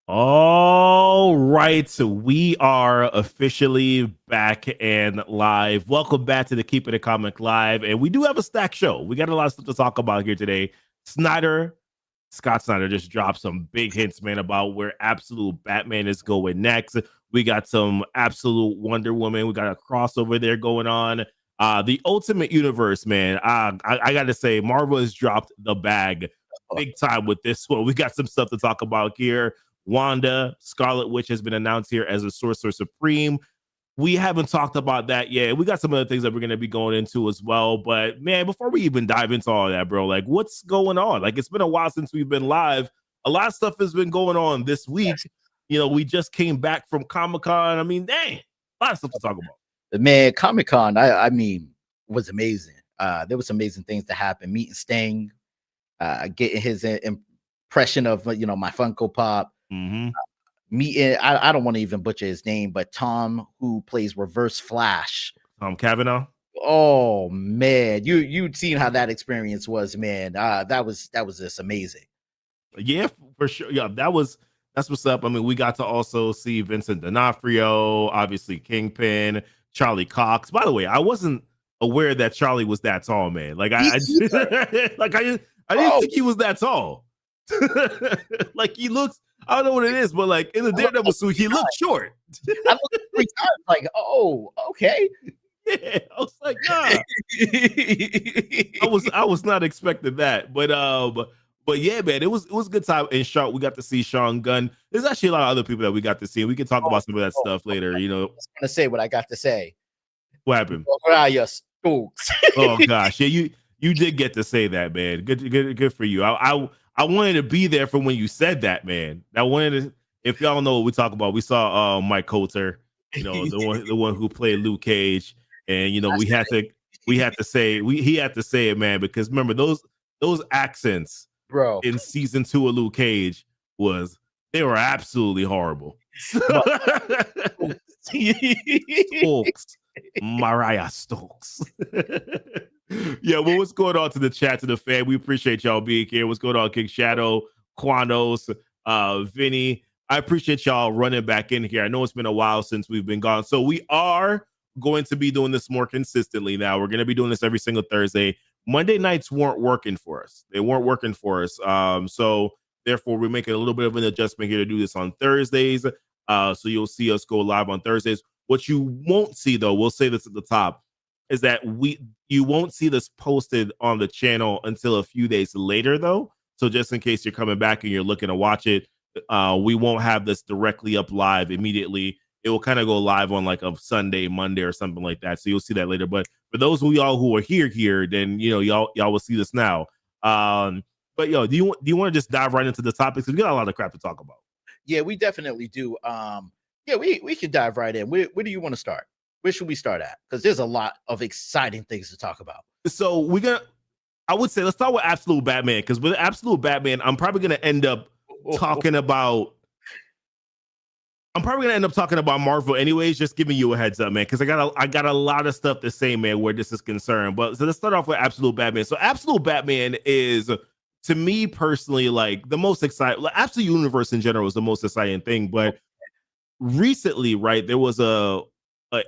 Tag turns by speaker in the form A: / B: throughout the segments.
A: All right, so we are officially back and live. Welcome back to the Keepin' It Comic Live, and we do have a stack show. We got a lot of stuff to talk about here today. Scott Snyder just dropped some big hints, man, about where absolute Batman is going next. We got some absolute Wonder Woman. We got a crossover there going on. The Ultimate Universe, man. I got to say, Marvel has dropped the bag big time with this one. We got some stuff to talk about here. Wanda, Scarlet Witch has been announced here as a Sorcerer Supreme. We haven't talked about that yet. We got some other things that we're going to be going into as well. But man, before we even dive into all that, bro, like what's going on? Like it's been a while since we've been live. A lot of stuff has been going on this week. You know, we just came back from Comic-Con. I mean, dang, a lot of stuff to talk about.
B: Man, Comic-Con, I mean, was amazing. There was amazing things to happen. Meeting Sting, getting his impression of my Funko Pop. Meeting, I don't want to even butcher his name, but Tom, who plays Reverse Flash,
A: Kavanaugh.
B: Oh man, you'd seen how that experience was, man. That was just amazing.
A: Yeah, for sure. Yeah, that's what's up. I mean, we got to also see Vincent D'Onofrio, obviously Kingpin, Charlie Cox. By the way, I wasn't aware that Charlie was that tall, man. Like I didn't think he was that tall. Like he looks, I don't know what it is, but like in the Daredevil suit, he looks short.
B: I looked 3 times, like, oh, okay.
A: Yeah, I was like, nah. I was not expecting that, but yeah, man, it was a good time in Shark. We got to see Sean Gunn. There's actually a lot of other people that we got to see. We can talk about some of that stuff later. You know,
B: I was gonna say what I got to say.
A: What happened?
B: Oh
A: gosh, yeah, you did get to say that, man. Good for you. I wanted to be there for when you said that, man. I wanted to. If y'all know what we talk about, we saw Mike Coulter, you know, the one who played Luke Cage, and you know he had to say it, man, because remember those accents,
B: bro,
A: in season 2 of Luke Cage they were absolutely horrible. Stokes, Mariah Stokes. Yeah, well, what's going on to the chat, to the fan? We appreciate y'all being here. What's going on, King Shadow, Quanos, Vinny? I appreciate y'all running back in here. I know it's been a while since we've been gone. So we are going to be doing this more consistently now. We're going to be doing this every single Thursday. Monday nights weren't working for us. They weren't working for us. So therefore, we're making a little bit of an adjustment here to do this on Thursdays. So you'll see us go live on Thursdays. What you won't see, though, we'll say this at the top, is that you won't see this posted on the channel until a few days later, though. So just in case you're coming back and you're looking to watch it, we won't have this directly up live immediately. It will kind of go live on like a Sunday, Monday, or something like that. So you'll see that later. But for those of y'all who are here, then you know y'all will see this now. But yo, do you want to just dive right into the topics? Because we got a lot of crap to talk about.
B: Yeah, we definitely do. Yeah, we can dive right in. Where do you want to start? Where should we start at? Because there's a lot of exciting things to talk about.
A: So I would say let's start with Absolute Batman, because with Absolute Batman, I'm probably gonna end up talking about Marvel anyways, just giving you a heads up, man, because I got a lot of stuff to say, man, where this is concerned. But so let's start off with Absolute Batman. So Absolute Batman is, to me personally, like the most exciting. Like, Absolute Universe in general is the most exciting thing. But recently, right, there was a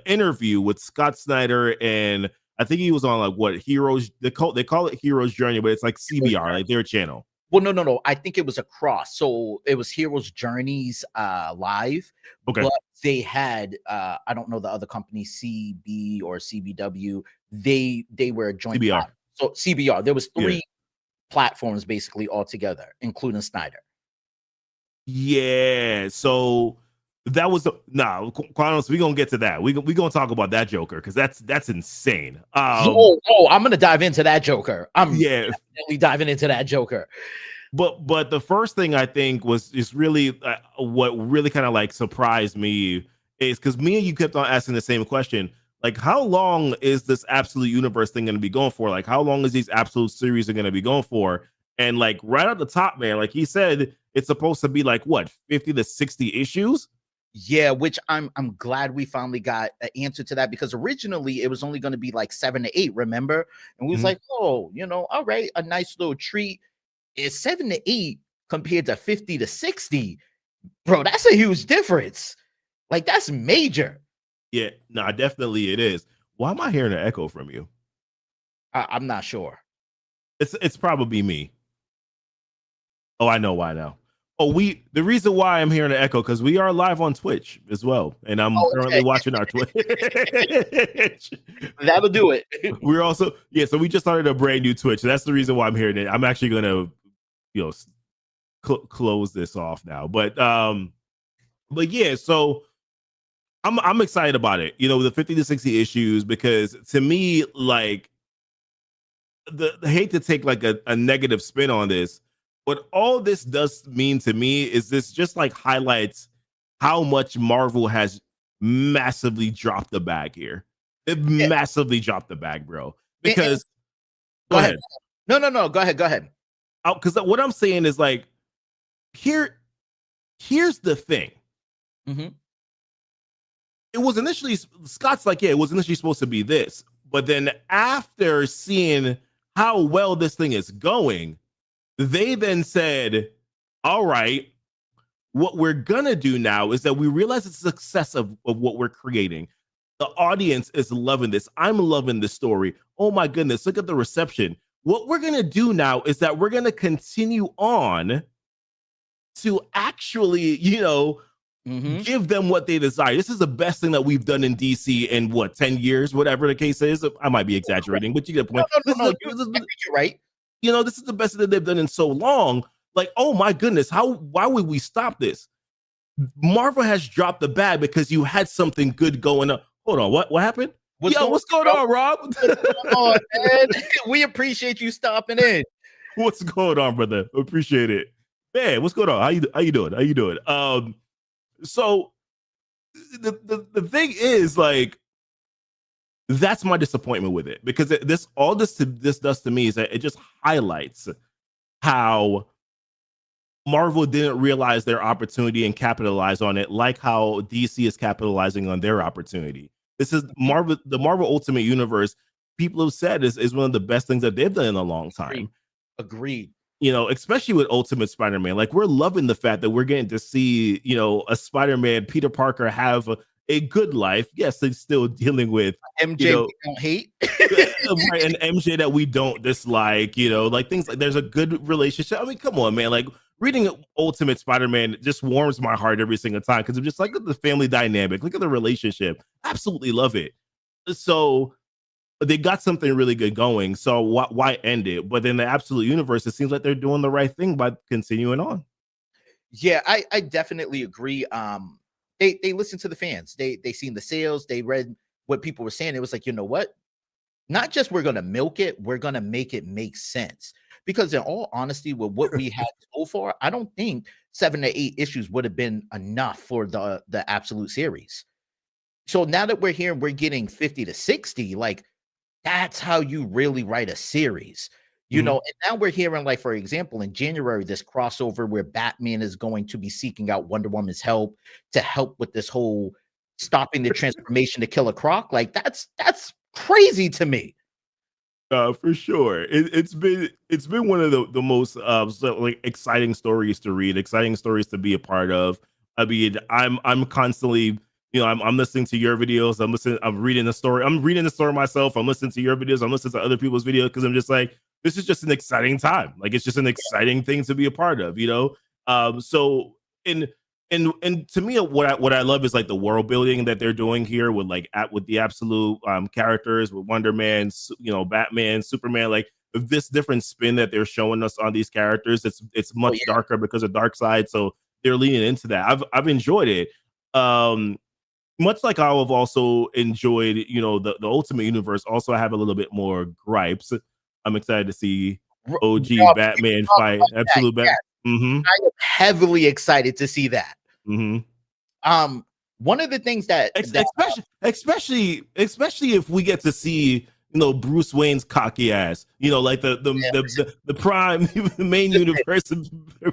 A: interview with Scott Snyder, and I think he was on like what Heroes. They call it Heroes Journey, but it's like CBR, like their channel.
B: Well, no. I think it was across. So it was Heroes Journeys live.
A: Okay.
B: But they had I don't know the other company, CB or CBW. They were a joint
A: CBR.
B: platform. So CBR. There was 3 platforms basically all together, including Snyder.
A: Yeah. So that was Quanos, we're gonna get to that. We're gonna talk about that Joker, because that's insane.
B: I'm gonna dive into that Joker. I'm definitely diving into that Joker.
A: But the first thing I think is really what really kind of like surprised me is because me and you kept on asking the same question. Like, how long is this Absolute Universe thing going to be going for? Like, how long is these Absolute series are going to be going for? And like right at the top, man, like he said, it's supposed to be like what, 50 to 60 issues?
B: Yeah, which I'm glad we finally got an answer to that, because originally it was only going to be like 7 to 8, remember? And we was like, oh, all right, a nice little treat. It's 7 to 8 compared to 50 to 60. Bro, that's a huge difference. Like, that's major.
A: Yeah, no, definitely it is. Why am I hearing an echo from you?
B: I'm not sure.
A: It's probably me. Oh, I know why now. Oh, the reason why I'm hearing an echo because we are live on Twitch as well, and I'm currently watching our Twitch.
B: That'll do it.
A: We're also so we just started a brand new Twitch. That's the reason why I'm hearing it. I'm actually gonna close this off now, but yeah. So I'm excited about it. The 50 to 60 issues because to me, like the hate to take like a negative spin on this. What all this does mean to me is this just like highlights how much Marvel has massively dropped the bag here. It massively dropped the bag, bro. Because
B: go ahead. No. Go ahead.
A: Because what I'm saying is like, here's the thing.
B: Mm-hmm.
A: It was initially Scott's like, it was initially supposed to be this, but then after seeing how well this thing is going, they then said, all right, what we're gonna do now is that we realize the success of what we're creating. The audience is loving this. I'm loving this story. Oh my goodness, look at the reception. What we're gonna do now is that we're gonna continue on to actually, give them what they desire. This is the best thing that we've done in DC in 10 years, whatever the case is. I might be exaggerating, but you get the point.
B: No, you're right.
A: This is the best that they've done in so long. Like, oh my goodness, why would we stop this? Marvel has dropped the bag because you had something good going on. Hold on, what happened? What's going on, Rob?
B: What's going on, man? We appreciate you stopping in.
A: What's going on, brother? Appreciate it. Man, what's going on? How you doing? So the thing is, like, that's my disappointment with it because this does to me is that it just highlights how Marvel didn't realize their opportunity and capitalize on it, like how DC is capitalizing on their opportunity. This is the Marvel Ultimate Universe. People have said is one of the best things that they've done in a long time.
B: Agreed.
A: Especially with Ultimate Spider-Man, like we're loving the fact that we're getting to see, a Spider-Man, Peter Parker have a good life. Yes, he's still dealing with
B: MJ we don't hate,
A: right, and MJ that we don't dislike. Like things like there's a good relationship. I mean, come on, man. Like reading Ultimate Spider-Man just warms my heart every single time because I'm just like, look at the family dynamic, look at the relationship. Absolutely love it. So they got something really good going. So why end it? But in the Absolute Universe, it seems like they're doing the right thing by continuing on.
B: Yeah, I definitely agree. They listened to the fans. They seen the sales. They read what people were saying. It was like, you know what? Not just we're gonna milk it, we're gonna make it make sense. Because in all honesty, with what we had so far, I don't think 7 to 8 issues would have been enough for the Absolute series. So now that we're here, we're getting 50 to 60. Like, that's how you really write a series, and now we're hearing, like, for example, in January, this crossover where Batman is going to be seeking out Wonder Woman's help to help with this whole stopping the transformation to Killer Croc. Like, that's crazy to me.
A: For sure. It's been one of the most exciting stories to read, exciting stories to be a part of. I mean, I'm constantly, I'm listening to your videos. I'm reading the story. I'm reading the story myself. I'm listening to your videos. I'm listening to other people's videos because I'm just like, this is just an exciting time. Like, it's just an exciting thing to be a part of, So and to me, what I love is like the world building that they're doing here with with the Absolute characters, with Wonder Man, Batman, Superman, like this different spin that they're showing us on these characters. It's much darker because of Darkseid, so they're leaning into that. I've enjoyed it. Much like I've also enjoyed, the Ultimate Universe. Also, I have a little bit more gripes. I'm excited to see OG Batman fight Absolute Batman.
B: I am heavily excited to see that. One of the things that
A: especially if we get to see Bruce Wayne's cocky ass, like the prime main universe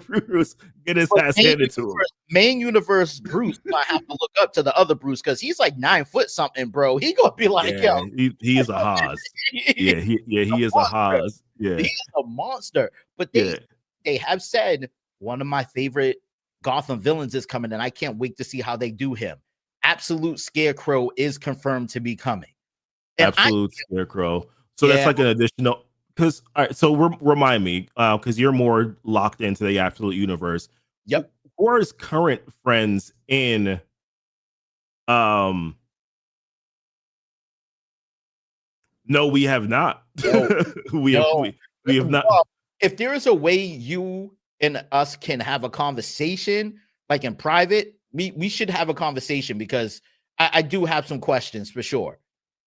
A: Bruce get his ass handed to him.
B: Main universe Bruce might have to look up to the other Bruce because he's like 9 foot something, bro. He gonna be like, yo,
A: he is a Haas. He is a Haas. Yeah,
B: he's a monster. But they have said one of my favorite Gotham Villains is coming, and I can't wait to see how they do him. Absolute Scarecrow is confirmed to be coming. And
A: Absolute Scarecrow. So that's
B: yeah,
A: like an additional. Because all right, so remind me, because you're more locked into the Absolute universe.
B: yep.
A: Who are his current friends in? No, we have not.
B: No,
A: we have not.
B: Well, if there is a way you and us can have a conversation, like in private, we should have a conversation, because I do have some questions for sure.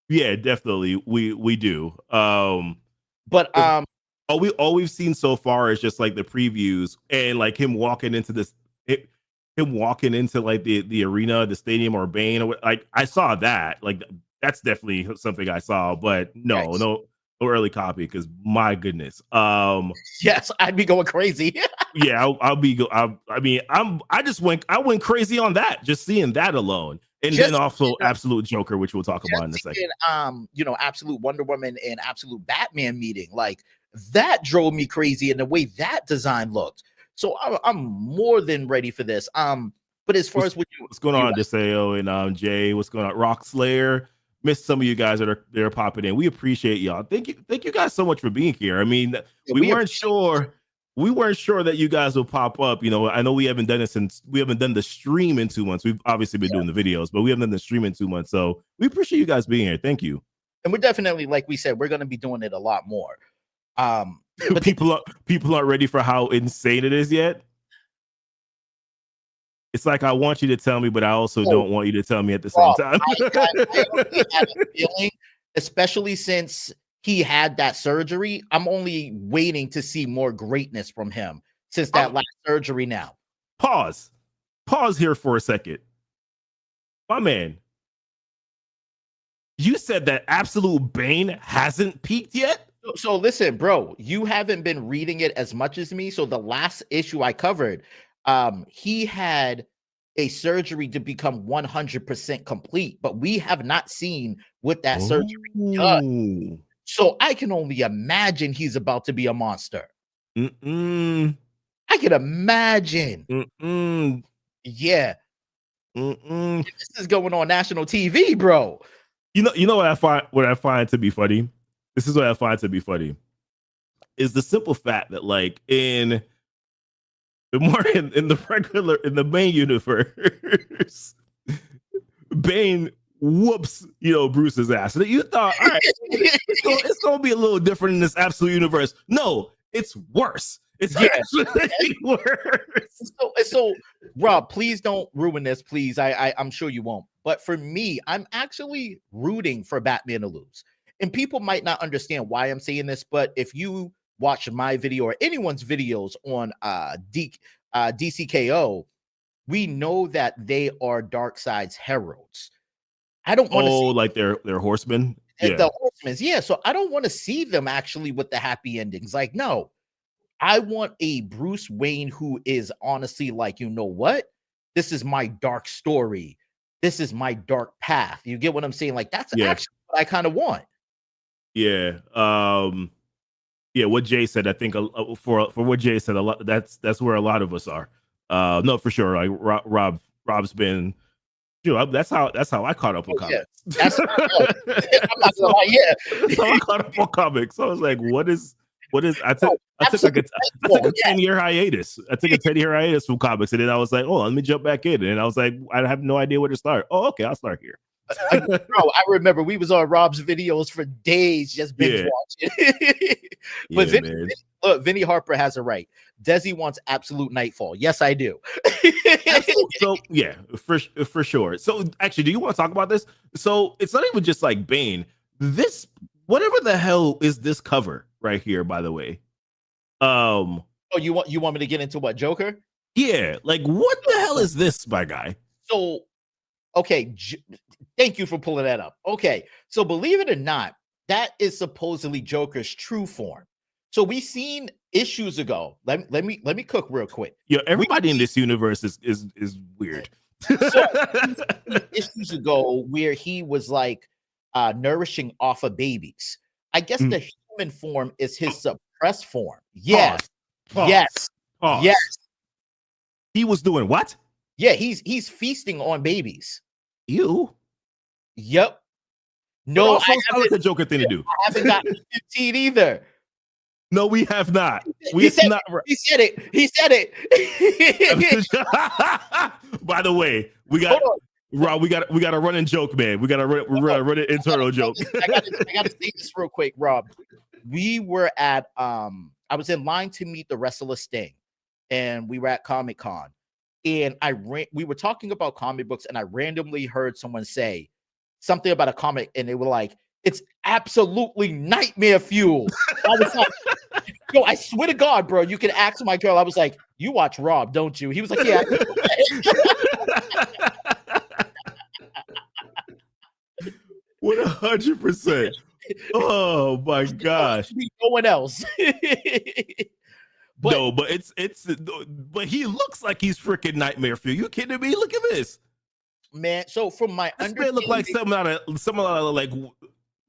A: Yeah, definitely. We do.
B: But
A: all we've seen so far is just like the previews and like him walking into this, him walking into like the arena, the stadium, or Bane. Or like I saw that. Like that's definitely something I saw. But no early copy, because my goodness.
B: Yes, I'd be going crazy.
A: Yeah, I went crazy on that, just seeing that alone. And
B: Just,
A: then also Absolute Joker, which we'll talk about in a second.
B: Absolute Wonder Woman and Absolute Batman meeting, like that drove me crazy, in the way that design looked. So I'm more than ready for this. But as far as
A: what's going on, Deseo and Jay, what's going on, Rock Slayer? Missed some of you guys that are popping in. We appreciate y'all. Thank you guys so much for being here. I mean, we weren't sure that you guys will pop up. I know we haven't done the stream in 2 months. We've obviously been doing the videos, but we haven't done the stream in 2 months. So we appreciate you guys being here. Thank you.
B: And we're definitely, like we said, we're going to be doing it a lot more.
A: But people aren't ready for how insane it is yet. It's like, I want you to tell me, but I also don't want you to tell me at the same time.
B: I had a feeling, especially since he had that surgery. I'm only waiting to see more greatness from him since that last surgery now.
A: Pause here for a second. My man, you said that Absolute Bane hasn't peaked yet?
B: So listen, bro, you haven't been reading it as much as me. So the last issue I covered, he had a surgery to become 100% complete, but we have not seen what that surgery does. So I can only imagine he's about to be a monster. I can imagine. Yeah. This is going on national TV, bro.
A: You know what I find to be funny? This is what I find to be funny. Is the simple fact that, like, in the main universe, Bane whoops, Bruce's ass. And you thought, all right, it's gonna be a little different in this Absolute universe. No, it's worse. It's actually worse.
B: So, Rob, please don't ruin this, please. I'm sure you won't. But for me, I'm actually rooting for Batman to lose. And people might not understand why I'm saying this, but if you watch my video or anyone's videos on DCKO, we know that they are Darkseid's heralds. I don't want to see
A: like they're horsemen.
B: The horsemen, yeah. So I don't want to see them actually with the happy endings. Like, no, I want a Bruce Wayne who is honestly like, you know what? This is my dark story. This is my dark path. You get what I'm saying? Like, that's actually what I kind of want.
A: Yeah. What Jay said, I think for what Jay said, a lot that's where a lot of us are. No, for sure. Like Rob's been, that's how I caught up on comics.
B: That's I'm not gonna lie,
A: that's how I caught up on comics. So I was like, what is I took like a 10-year hiatus. I took a 10-year hiatus from comics, and then I was like, oh, let me jump back in. And I was like, I have no idea where to start. Oh, okay, I'll start here.
B: Bro, I remember we was on Rob's videos for days just binge watching. But Vinny Harper has it right. Dezzy wants absolute Nightfall. Yes, I do.
A: So yeah, for sure. So actually, do you want to talk about this? So it's not even just like Bane. This, whatever the hell is this cover right here, by the way.
B: Oh, you want me to get into what, Joker?
A: Yeah, like what the hell is this, my guy?
B: So okay, thank you for pulling that up. Okay, so believe it or not, that is supposedly Joker's true form. So we seen issues ago. Let me cook real quick.
A: Yeah, everybody in this universe is weird.
B: So issues ago, where he was like nourishing off of babies. I guess the human form is his suppressed form. Yes.
A: Pause.
B: Yes.
A: Pause.
B: Yes.
A: He was doing what?
B: Yeah, he's feasting on babies.
A: You.
B: Yep.
A: No,
B: No,
A: also sounds like a Joker thing to do.
B: I haven't gotten 15 either.
A: No, we have not.
B: He said it. He said it.
A: By the way, we got Rob. We got a running joke, man. We got a run an internal joke.
B: I gotta say this real quick, Rob. We were at I was in line to meet the wrestler Sting, and we were at Comic-Con, and we were talking about comic books, and I randomly heard someone say something about a comic, and they were like, "It's absolutely nightmare fuel." I was like, yo, I swear to God, bro, you can ask my girl. I was like, "You watch Rob, don't you?" He was like, "Yeah."
A: 100%. Oh my gosh.
B: No one else.
A: But he looks like he's freaking nightmare fuel. You kidding me? Look at this.
B: Man, so from my
A: understanding, look like something out of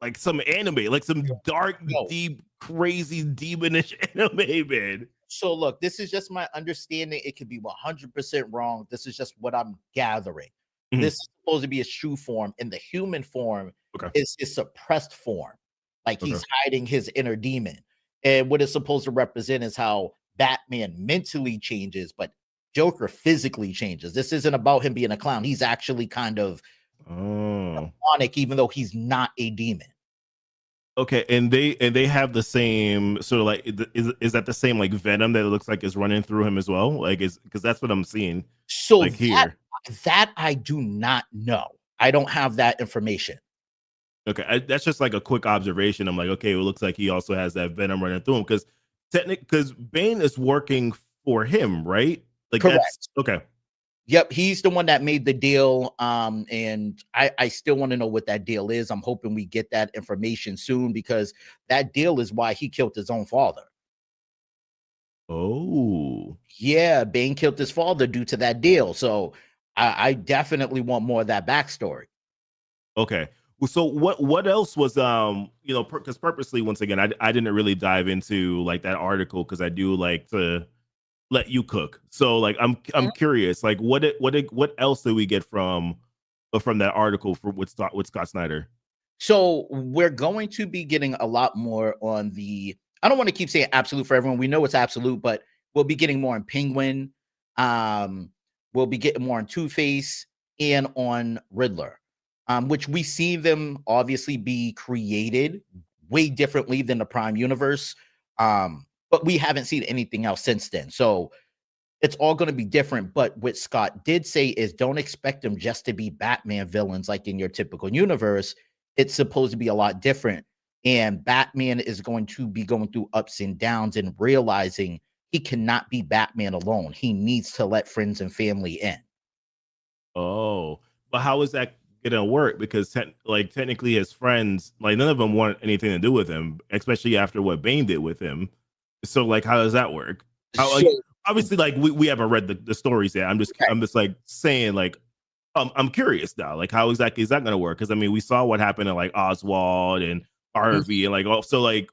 A: like some anime, like some dark, deep, crazy, demonish anime, man.
B: So look, this is just my understanding. It could be 100% wrong. This is just what I'm gathering. Mm-hmm. This is supposed to be a true form, and the human form is his suppressed form. Like he's hiding his inner demon. And what it's supposed to represent is how Batman mentally changes, but Joker physically changes. This isn't about him being a clown. He's actually kind of demonic, even though he's not a demon.
A: Okay, and they have the same sort of like, is that the same like venom that it looks like is running through him as well? Like, because that's what I'm seeing.
B: So like that I do not know. I don't have that information.
A: Okay, that's just like a quick observation. I'm like, okay, it looks like he also has that venom running through him because Bane is working for him, right? Like,
B: correct.
A: Okay.
B: Yep, he's the one that made the deal. And I still want to know what that deal is. I'm hoping we get that information soon, because that deal is why he killed his own father.
A: Oh.
B: Yeah, Bane killed his father due to that deal. So I definitely want more of that backstory.
A: Okay. So what else was because purposely, once again, I didn't really dive into like that article because I do like to let you cook. So like I'm curious, like what else did we get from that article with Scott Snyder?
B: So we're going to be getting a lot more on the, I don't want to keep saying absolute for everyone. We know it's absolute, but we'll be getting more on Penguin. We'll be getting more on Two-Face and on Riddler, which we see them obviously be created way differently than the Prime universe. But we haven't seen anything else since then. So it's all going to be different. But what Scott did say is don't expect them just to be Batman villains like in your typical universe. It's supposed to be a lot different. And Batman is going to be going through ups and downs and realizing he cannot be Batman alone. He needs to let friends and family in.
A: Oh, but how is that going to work? Because technically his friends, like none of them want anything to do with him, especially after what Bane did with him. So like, how does that work? Obviously, like we haven't read the stories yet. I'm just like saying like, I'm curious now. Like, how exactly is that going to work? Because I mean, we saw what happened to like Oswald and Harvey and like also like,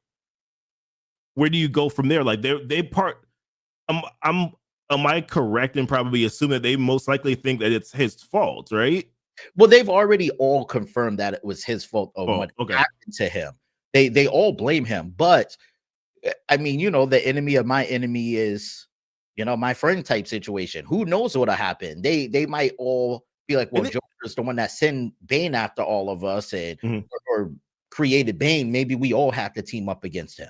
A: where do you go from there? Like they part. Am I correct in probably assuming that they most likely think that it's his fault, right?
B: Well, they've already all confirmed that it was his fault of what happened to him. They all blame him, but I mean, the enemy of my enemy is, my friend type situation. Who knows what'll happen? They might all be like, well, Joker's the one that sent Bane after all of us and or created Bane. Maybe we all have to team up against him.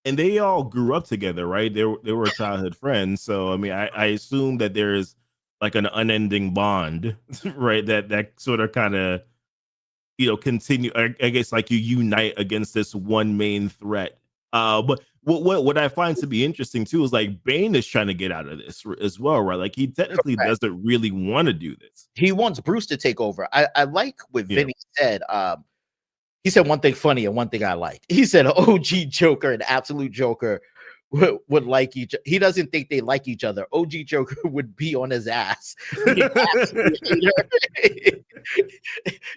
A: And they all grew up together, right? They were childhood friends. So I mean, I assume that there is like an unending bond, right? That sort of kind of continue. I guess like you unite against this one main threat. But what I find to be interesting too is like Bane is trying to get out of this as well, right? Like he technically doesn't really want to do this.
B: He wants Bruce to take over. I like what Vinny said. He said one thing funny and one thing I liked. He said OG Joker and Absolute Joker would like each. He doesn't think they like each other. OG Joker would be on his ass.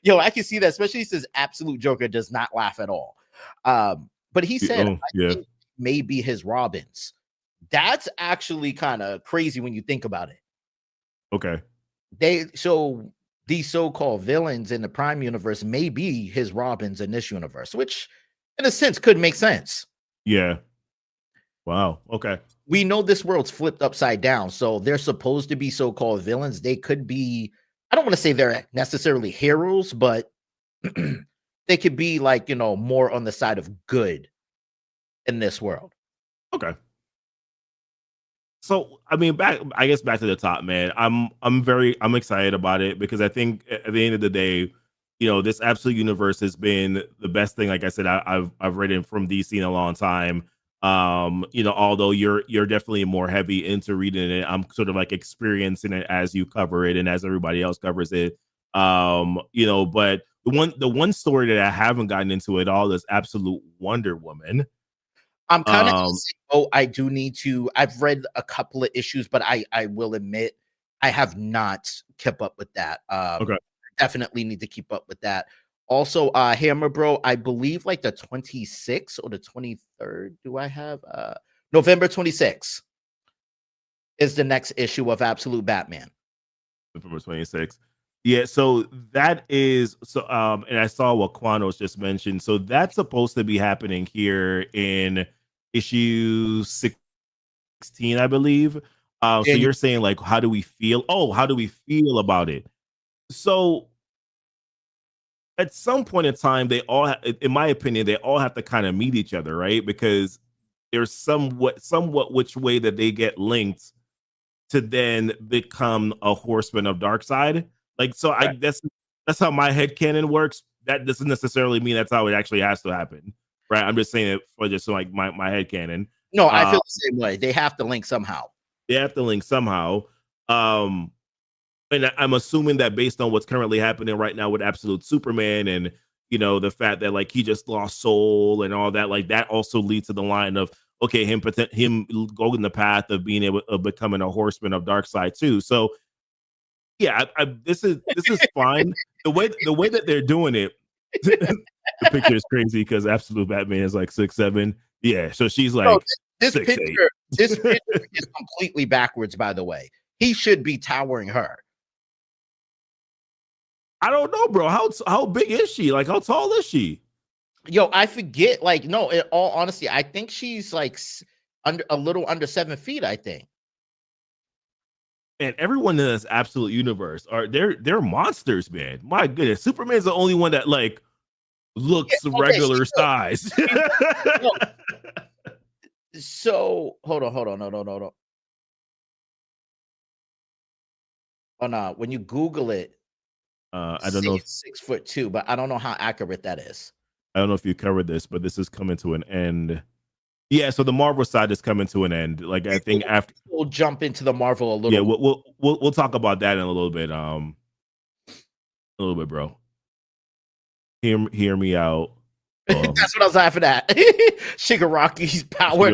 B: Yo, I can see that, especially since Absolute Joker does not laugh at all. But he said, I think maybe his Robins. That's actually kind of crazy when you think about it.
A: Okay.
B: These so-called villains in the Prime universe may be his Robins in this universe, which in a sense could make sense.
A: Yeah. Wow. Okay.
B: We know this world's flipped upside down, so they're supposed to be so-called villains. They could be, I don't want to say they're necessarily heroes, but they could be like, more on the side of good in this world.
A: Okay. So I mean, back to the top, man. I'm excited about it because I think at the end of the day, this absolute universe has been the best thing. Like I said, I've read from DC in a long time. Although you're definitely more heavy into reading it, I'm sort of like experiencing it as you cover it and as everybody else covers it. But the one story that I haven't gotten into at all is Absolute Wonder Woman.
B: I'm kind of I do need to. I've read a couple of issues, but I will admit I have not kept up with that.
A: Okay.
B: Definitely need to keep up with that. Also, Hammer Bro, I believe like the 26th or the 23rd. Do I have November 26th is the next issue of Absolute Batman.
A: November 26th. Yeah, so that is and I saw what Quanos just mentioned. So that's supposed to be happening here in issue 16, I believe. So you're saying like, how do we feel? Oh, how do we feel about it? So at some point in time, they all, in my opinion, they all have to kind of meet each other, right? Because there's somewhat which way that they get linked to then become a horseman of Darkseid. Like, so right. That's how my headcanon works. That doesn't necessarily mean that's how it actually has to happen, right? I'm just saying it for just like my headcanon.
B: No, I feel the same way. They have to link somehow.
A: And I'm assuming that based on what's currently happening right now with Absolute Superman and the fact that like he just lost soul and all that, like that also leads to the line of okay, him going the path of being able of becoming a horseman of Darkseid too. So yeah, this is fine. The way that they're doing it, the picture is crazy because Absolute Batman is like 6'7". Yeah, so she's like
B: this picture is completely backwards. By the way, he should be towering her.
A: I don't know, bro. How big is she? Like, how tall is she?
B: Yo, I forget. Like, no, in all honesty, I think she's like a little under 7 feet, I think.
A: And everyone in this Absolute universe they're monsters, man. My goodness, Superman's the only one that like looks regular size.
B: So hold on. No. Oh no, when you Google it,
A: I don't know if
B: 6'2", but I don't know how accurate that is.
A: I don't know if you covered this, but this is coming to an end. Yeah, so the Marvel side is coming to an end. Like I think after
B: we'll jump into the Marvel a little.
A: Yeah, we'll talk about that in a little bit. A little bit, bro. Hear me out.
B: That's what I was laughing at. Shigaraki's power.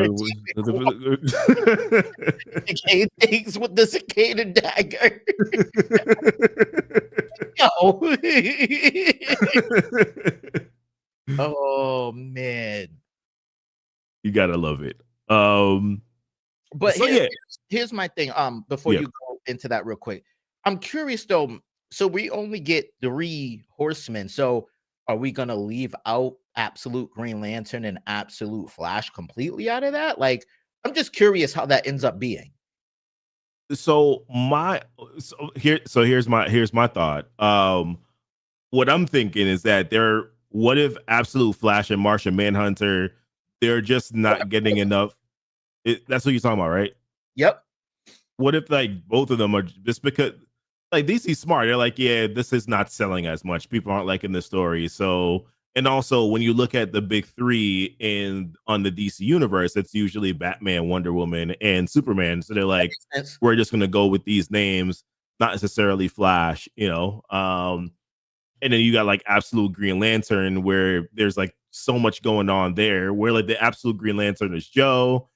B: Decayed things with the cicada dagger. Oh man,
A: you gotta love it.
B: But so here's my thing. Before you go into that real quick, I'm curious though. So we only get 3 horsemen. So are we gonna leave out Absolute Green Lantern and Absolute Flash completely out of that? Like, I'm just curious how that ends up being.
A: So here's my thought. What I'm thinking is that what if Absolute Flash and Martian Manhunter, they're just not getting enough. That's what you're talking about, right?
B: Yep.
A: What if like both of them are just because like DC's smart? They're like, yeah, this is not selling as much. People aren't liking the story. So, and also when you look at the big 3 on the DC universe, it's usually Batman, Wonder Woman, and Superman. So they're like, we're just gonna go with these names, not necessarily Flash, and then you got like Absolute Green Lantern, where there's like so much going on there, where like the Absolute Green Lantern is Joe,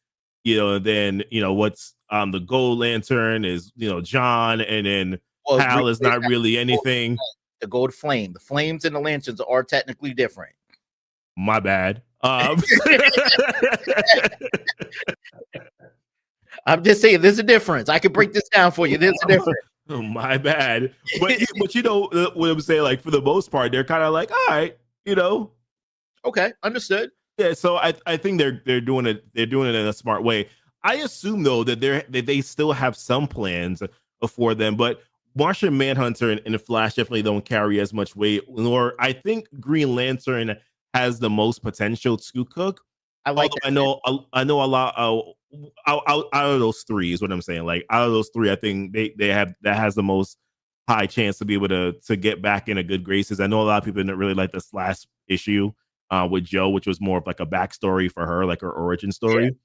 A: and then what's the Gold Lantern is John, and then Hal is not really anything.
B: The Gold Flame, the flames and the lanterns are technically different.
A: My bad.
B: I'm just saying there's a difference. I can break this down for you. There's a difference.
A: Oh, my bad. But you know what I'm saying? Like for the most part, they're kind of like, all right, you know.
B: Okay, understood.
A: Yeah, so I think they're doing it in a smart way. I assume though that they still have some plans for them, but Martian Manhunter and the Flash definitely don't carry as much weight. Nor I think Green Lantern has the most potential to cook.
B: I like
A: Although
B: that.
A: I know a lot out of those three is what I'm saying. Like out of those three, I think they have that has the most high chance to be able to get back in a good graces. I know a lot of people didn't really like this last issue with Joe, which was more of like a backstory for her, like her origin
B: Yeah.
A: story.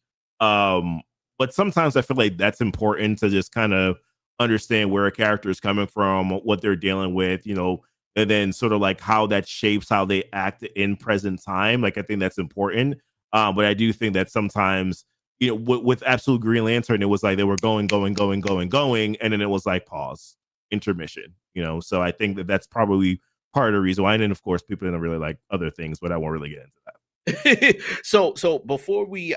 A: But sometimes I feel like that's important to just kind of understand where a character is coming from, what they're dealing with, you know, and then sort of like how that shapes how they act in present time. Like I think that's important. But I do think that sometimes, you know, with Absolute Green Lantern, it was like they were going, and then it was like pause, intermission, you know. So I think that that's probably part of the reason why. And then, of course, people don't really like other things, but I won't really get into that.
B: So before we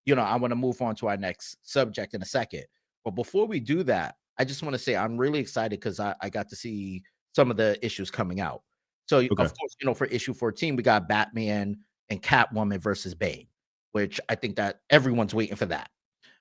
B: you know, I want to move on to our next subject in a second. But before we do that, I just want to say I'm really excited because I got to see some of the issues coming out. So of
A: Okay.
B: course, you know, for issue 14, we got Batman and Catwoman versus Bane, which I think that everyone's waiting for that.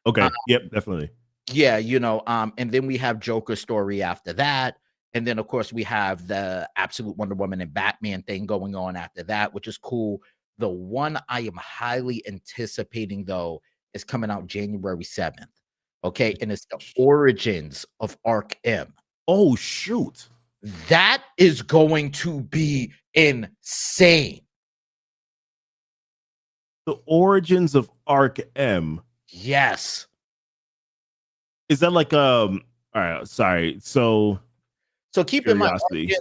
A: Okay. Yep. Definitely.
B: Yeah, you know, and then we have Joker story after that. And then of course we have the Absolute Wonder Woman and Batman thing going on after that, which is cool. The one I am highly anticipating though is coming out January 7th. Okay, and it's the origins of Arc M.
A: Oh shoot.
B: That is going to be insane.
A: The origins of Arc M.
B: Yes.
A: Is that like all right, sorry. So
B: Keep in mind,
A: curiosity.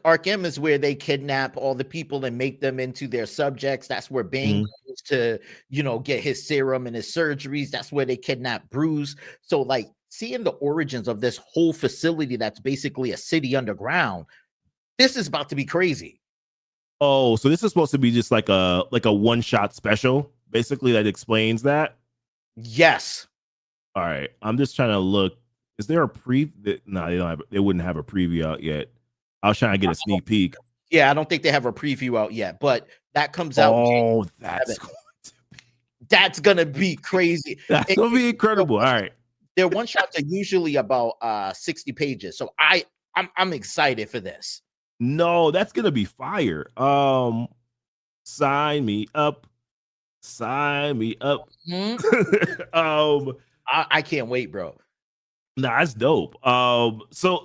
B: Arkham is where they kidnap all the people and make them into their subjects. That's where Bane goes to, you know, get his serum and his surgeries. That's where they kidnap Bruce. So, like, seeing the origins of this whole facility that's basically a city underground, this is about to be crazy.
A: Oh, so this is supposed to be just like a one-shot special, basically, that explains that.
B: Yes.
A: All right. I'm just trying to look. Is there a no, they don't have, they wouldn't have a preview out yet. I was trying to get a sneak peek.
B: Yeah, I don't think they have a preview out yet, but that comes out.
A: Oh, that's
B: gonna be crazy.
A: That's gonna be incredible. All right.
B: Their one shots are usually about 60 pages. So I'm excited for this.
A: No, that's gonna be fire. Sign me up. Sign me up.
B: Mm-hmm. I can't wait, bro.
A: Nah, that's dope. So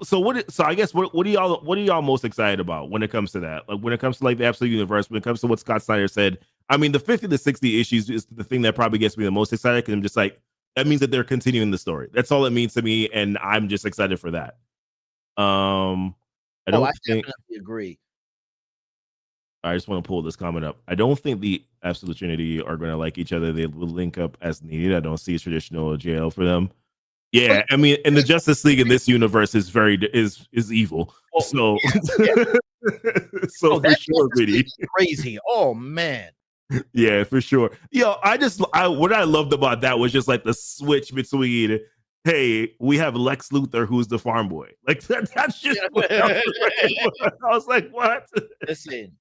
A: I guess what are y'all most excited about when it comes to that? Like when it comes to like the Absolute Universe, when it comes to what Scott Snyder said. I mean, the 50 to 60 issues is the thing that probably gets me the most excited because I'm just like, that means that they're continuing the story. That's all it means to me, and I'm just excited for that. I
B: definitely agree.
A: I just want to pull this comment up. I don't think the Absolute Trinity are going to like each other. They will link up as needed. I don't see a traditional jail for them. Yeah, I mean, and the Justice League in this universe is evil. So, so for sure, really
B: crazy. Oh man.
A: Yeah, for sure. Yo, what I loved about that was just like the switch between, hey, we have Lex Luthor who's the farm boy. Like that's just. I was like, what?
B: Listen.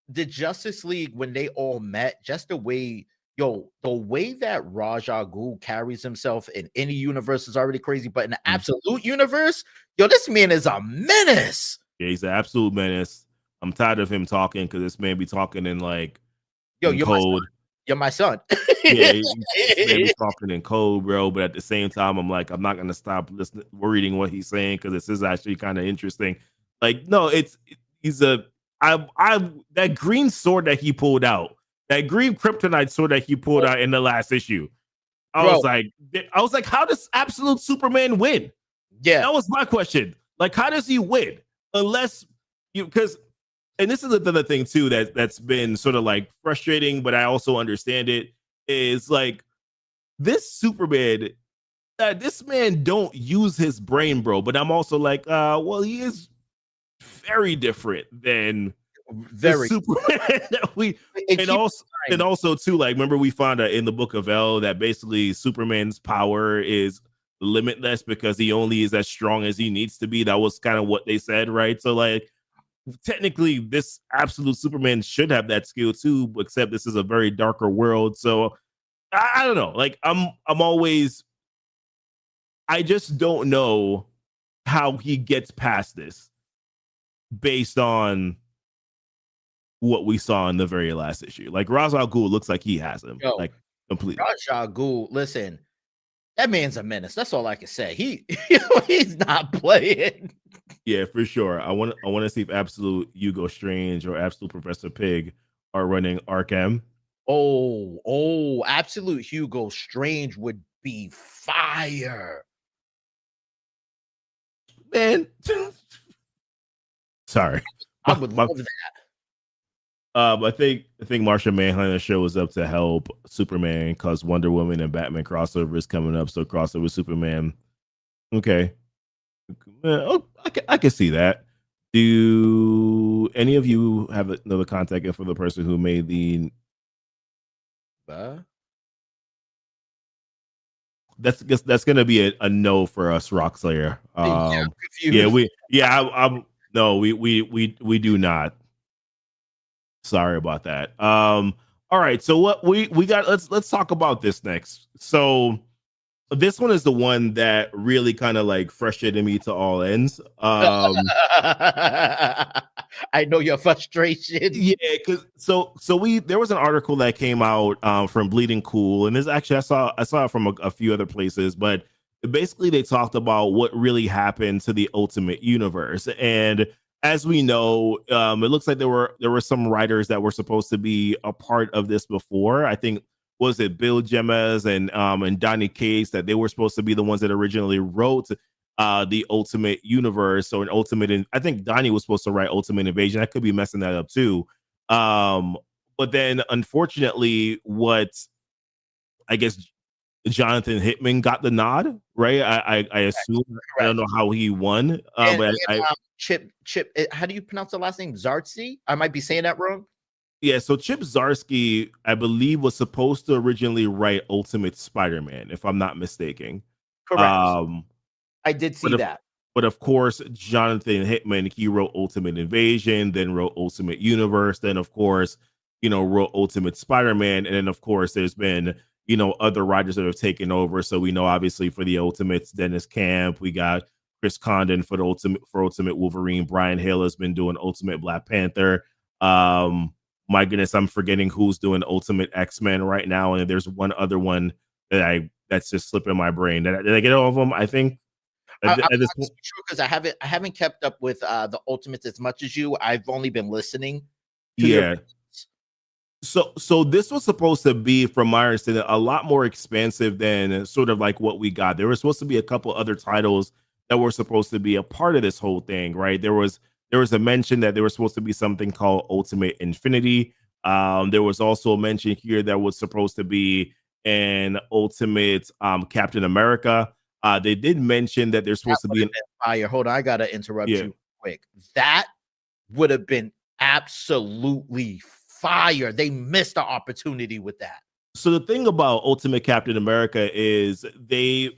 B: The Justice League when they all met, just the way. Yo, the way that Raja Ghul carries himself in any universe is already crazy, but in the Absolute Universe, yo, this man is a menace.
A: Yeah, he's an absolute menace. I'm tired of him talking because this man be talking in like
B: you're
A: code.
B: You're my son.
A: Yeah, he's be talking in code, bro. But at the same time, I'm like, I'm not gonna stop listening, reading what he's saying because this is actually kind of interesting. Like, no, he's that green sword that he pulled out. That green kryptonite sword that he pulled out in the last issue. I was like, how does Absolute Superman win?
B: Yeah.
A: That was my question. Like, how does he win? Unless because and this is another thing too that's been sort of like frustrating, but I also understand it, is like this Superman, this man don't use his brain, bro. But I'm also like, well, he is very different than very Superman that we and also too, like, remember we found out in the Book of El that basically Superman's power is limitless because he only is as strong as he needs to be. That was kind of what they said, right? So like technically this absolute Superman should have that skill too, except this is a very darker world. So I don't know. Like I'm always, I just don't know how he gets past this based on what we saw in the very last issue. Like Ra's al Ghul looks like he has him,
B: Yo,
A: like completely.
B: Ra's al Ghul, listen, that man's a menace. That's all I can say. He's not playing.
A: Yeah, for sure. I want to see if Absolute Hugo Strange or Absolute Professor Pig are running Arkham.
B: Absolute Hugo Strange would be fire.
A: Man. Sorry.
B: I would love that.
A: I think Martian Manhunter shows up to help Superman because Wonder Woman and Batman crossover is coming up. So crossover Superman. Okay. I can see that. Do any of you have another contact info for the person who made the? That's gonna be a no for us, Rockslayer. We do not. Sorry about that. All right, so what we got? Let's talk about this next. So this one is the one that really kind of like frustrated me to all ends.
B: I know your frustration.
A: Yeah, because there was an article that came out from Bleeding Cool, and this actually I saw it from a few other places, but basically they talked about what really happened to the Ultimate Universe. And as we know, it looks like there were some writers that were supposed to be a part of this before. I think was it Bill Gemmes and Donny Cates, that they were supposed to be the ones that originally wrote the Ultimate Universe. So an Ultimate, I think Donny was supposed to write Ultimate Invasion. I could be messing that up too. But then unfortunately, what I guess Jonathan Hickman got the nod, right? I assume. Correct. I don't know how he won.
B: Chip, how do you pronounce the last name? Zarsky? I might be saying that wrong.
A: Yeah, so Chip Zdarsky, I believe, was supposed to originally write Ultimate Spider-Man, if I'm not mistaken.
B: Correct. I did see that.
A: But of course, Jonathan Hickman, he wrote Ultimate Invasion, then wrote Ultimate Universe, then of course, wrote Ultimate Spider-Man, and then of course, there's been other writers that have taken over. So we know obviously for the Ultimates, Dennis Camp, we got Chris Condon for Ultimate Wolverine. Brian Hill has been doing Ultimate Black Panther. My goodness, I'm forgetting who's doing Ultimate X-Men right now, and there's one other one that's just slipping my brain. Did I get all of them? I think.
B: I'm not sure because I haven't kept up with the Ultimates as much as you. I've only been listening.
A: So this was supposed to be, from my understanding, a lot more expansive than sort of like what we got. There were supposed to be a couple other titles that were supposed to be a part of this whole thing, right? There was a mention that there was supposed to be something called Ultimate Infinity. There was also a mention here that was supposed to be an Ultimate Captain America. They did mention that there's supposed to be an
B: fire. Hold on, I gotta interrupt you quick. That would have been absolutely fire. They missed the opportunity with that.
A: So the thing about Ultimate Captain America is they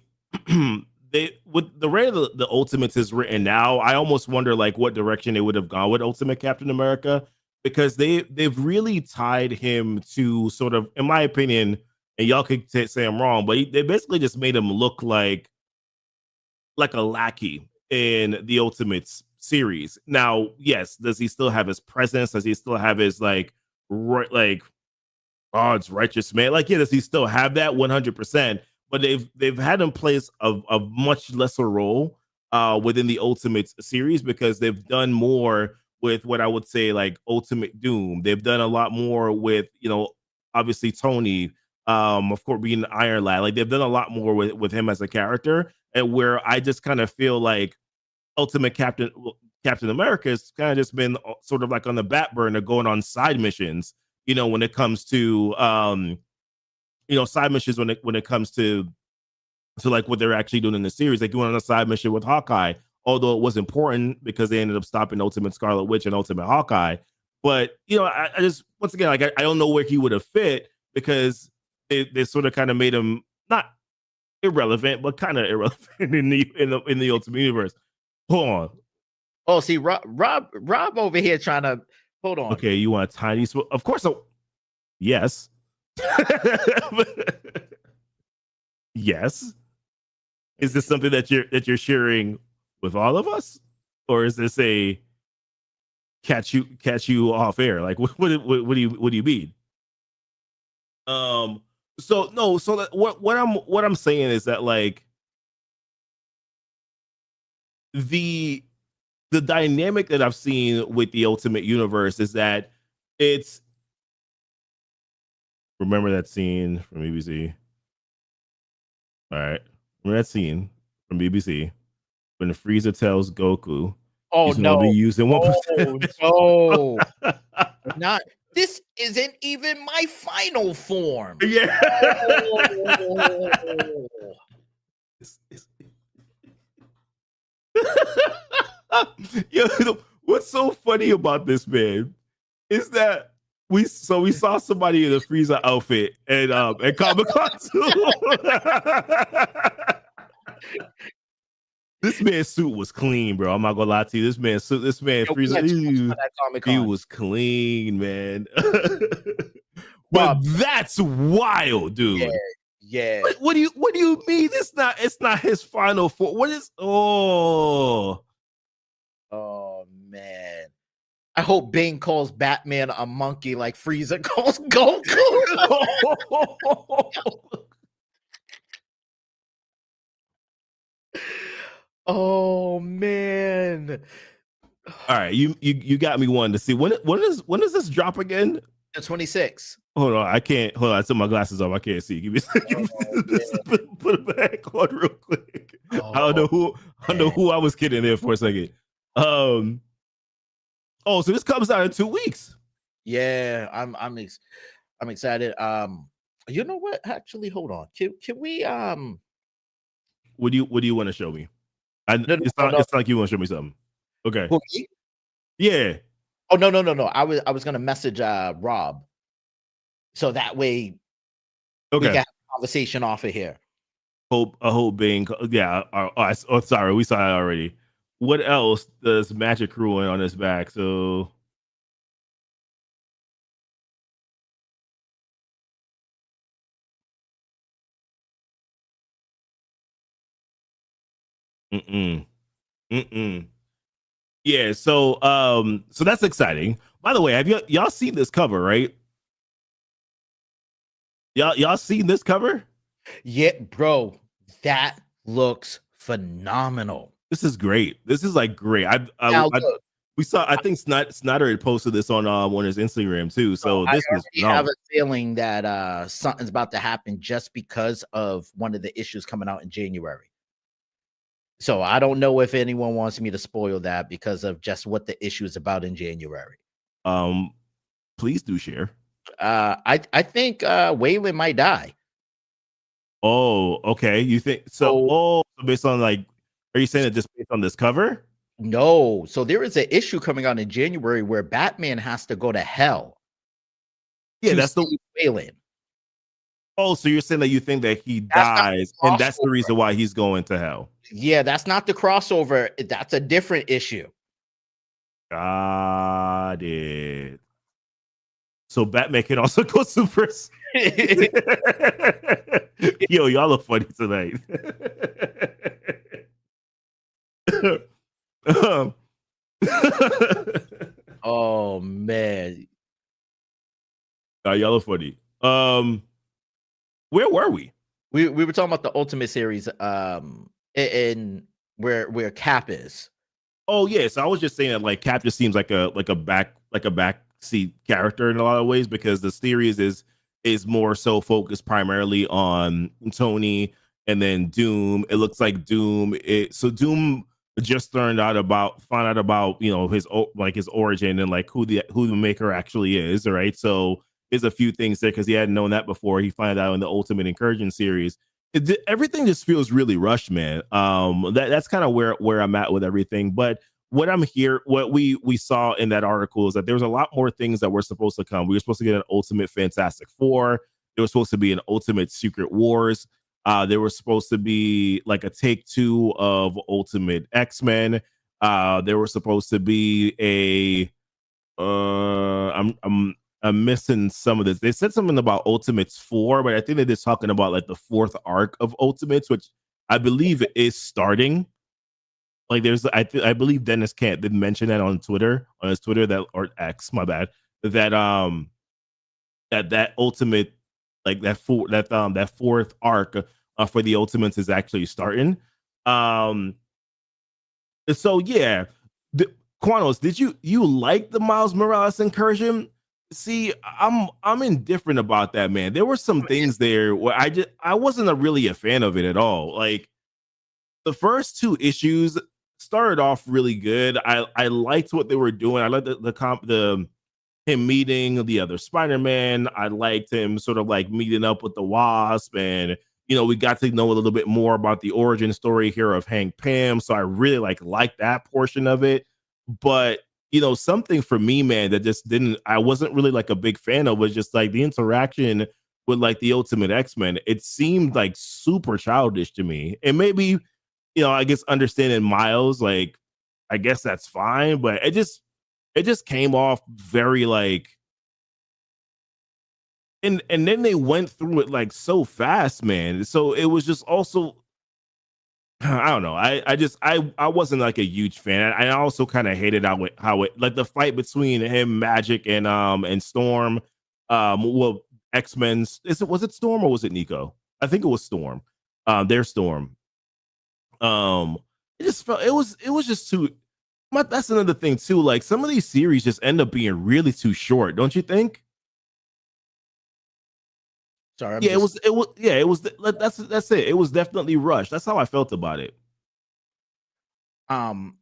A: with the way the Ultimates is written now, I almost wonder like what direction they would have gone with Ultimate Captain America, because they've really tied him to sort of, in my opinion, and y'all could say I'm wrong, but they basically just made him look like a lackey in the Ultimates series. Now, yes, does he still have his presence? Does he still have his it's righteous man? Like, yeah, does he still have that 100%? But they've had him play a much lesser role within the Ultimates series, because they've done more with what I would say like Ultimate Doom. They've done a lot more with, obviously Tony, of course, being Iron Lad. Like, they've done a lot more with him as a character, and where I just kind of feel like Ultimate Captain America has kind of just been sort of like on the back burner, going on side missions, when it comes to side missions, when it comes to like what they're actually doing in the series. Like, going on a side mission with Hawkeye, although it was important because they ended up stopping Ultimate Scarlet Witch and Ultimate Hawkeye. But I just, once again, like I don't know where he would have fit, because they sort of kind of made him not irrelevant, but kind of irrelevant in the Ultimate Universe. Hold on.
B: Oh, see, Rob over here trying to hold on.
A: Okay, you want a tiny of course. Yes. Yes. Is this something that you're sharing with all of us, or is this a catch you off air? Like, what do you mean? So no. So that, what I'm saying is that, like, the dynamic that I've seen with the Ultimate Universe is that it's, remember that scene from BBC? All right. Remember that scene from BBC when Frieza tells Goku he's
B: no.
A: gonna be using 1%.
B: Oh, no. Not this isn't even my final form.
A: Yeah. Yo, what's so funny about this, man, is that we saw somebody in a Frieza outfit and at Comic-Con too. This man's suit was clean, bro. I'm not gonna lie to you. This man Frieza, he was clean, man. But that's wild, dude.
B: Yeah.
A: What do you mean? It's not his final form. What is? Oh
B: man. I hope Bane calls Batman a monkey like Frieza calls Goku. Oh man.
A: All right, you got me wanting to see when does this drop again?
B: The 26th.
A: Hold on, I can't. Hold on, I took my glasses off. I can't see. Give me put it back on real quick. I don't know who I was kidding there for a second. Oh, so this comes out in 2 weeks.
B: Yeah, I'm excited. You know what? Actually, hold on. Can we
A: What do you want to show me? It's like you want to show me something. Okay. Yeah.
B: Oh no. I was gonna message Rob, so that way we can have a conversation off of here.
A: Hope being sorry, we saw it already. What else does Magic ruin on his back? So yeah, so that's exciting. By the way, have y'all seen this cover, right? Y'all seen this cover?
B: Yeah, bro, that looks phenomenal.
A: This is great. This is like great. We saw. I think Snyder had posted this on his Instagram too. So this is.
B: I have a feeling that something's about to happen just because of one of the issues coming out in January. So I don't know if anyone wants me to spoil that because of just what the issue is about in January.
A: Please do share.
B: I think Waylon might die.
A: Oh, okay. You think so? So based on, like, are you saying that just based on this cover?
B: No. So there is an issue coming out in January where Batman has to go to hell.
A: Yeah, that's the
B: Waylon.
A: Oh, so you're saying that you think that he dies, and that's the reason why he's going to hell?
B: Yeah, that's not the crossover. That's a different issue.
A: Got it. So Batman can also go Super. Yo, y'all are funny tonight.
B: Oh man,
A: y'all are funny. Where were we?
B: We were talking about the Ultimate series, in where Cap is.
A: Oh yes, yeah, so I was just saying that, like, Cap just seems like a backseat character in a lot of ways, because the series is more so focused primarily on Tony and then Doom. It looks like Doom just found out about his origin and like who the maker actually is, right? So there's a few things there because he hadn't known that before. He found out in the Ultimate Incursion series. Everything just feels really rushed, man. That's kind of where I'm at with everything. But what we saw in that article is that there's a lot more things that were supposed to come. We were supposed to get an Ultimate Fantastic Four. There was supposed to be an Ultimate Secret Wars. There was supposed to be like a take 2 of Ultimate X-Men. There was supposed to be a I'm missing some of this. They said something about Ultimates 4, but I think they're just talking about like the 4th arc of Ultimates, which I believe is starting. Like there's I believe Dennis Kant did mention that on his Twitter, that, or X, my bad, that that ultimate, like that 4th arc for the Ultimates is actually starting. So yeah, Quanos, did you like the Miles Morales incursion? See, I'm indifferent about that, man. There were some things there where I wasn't really a fan of it at all. Like the first 2 issues started off really good. I liked what they were doing. I liked the him meeting the other Spider-Man. I liked him sort of like meeting up with the Wasp, and we got to know a little bit more about the origin story here of Hank Pym. So I really liked that portion of it. But something for me, man, that just I wasn't really like a big fan of was just like the interaction with like the Ultimate X-Men. It seemed like super childish to me. And maybe, I guess understanding Miles, like, I guess that's fine, but it just came off very like, and then they went through it like so fast, man. So it was just also, I don't know. I wasn't like a huge fan. I also kind of hated how it like the fight between him, Magic, and Storm. Well, X-Men's, was it Storm or was it Nico? I think it was Storm. Their Storm. It just felt it was just too. That's another thing too. Like some of these series just end up being really too short, don't you think?
B: Sorry.
A: It was. That's it. It was definitely rushed. That's how I felt about it.
B: And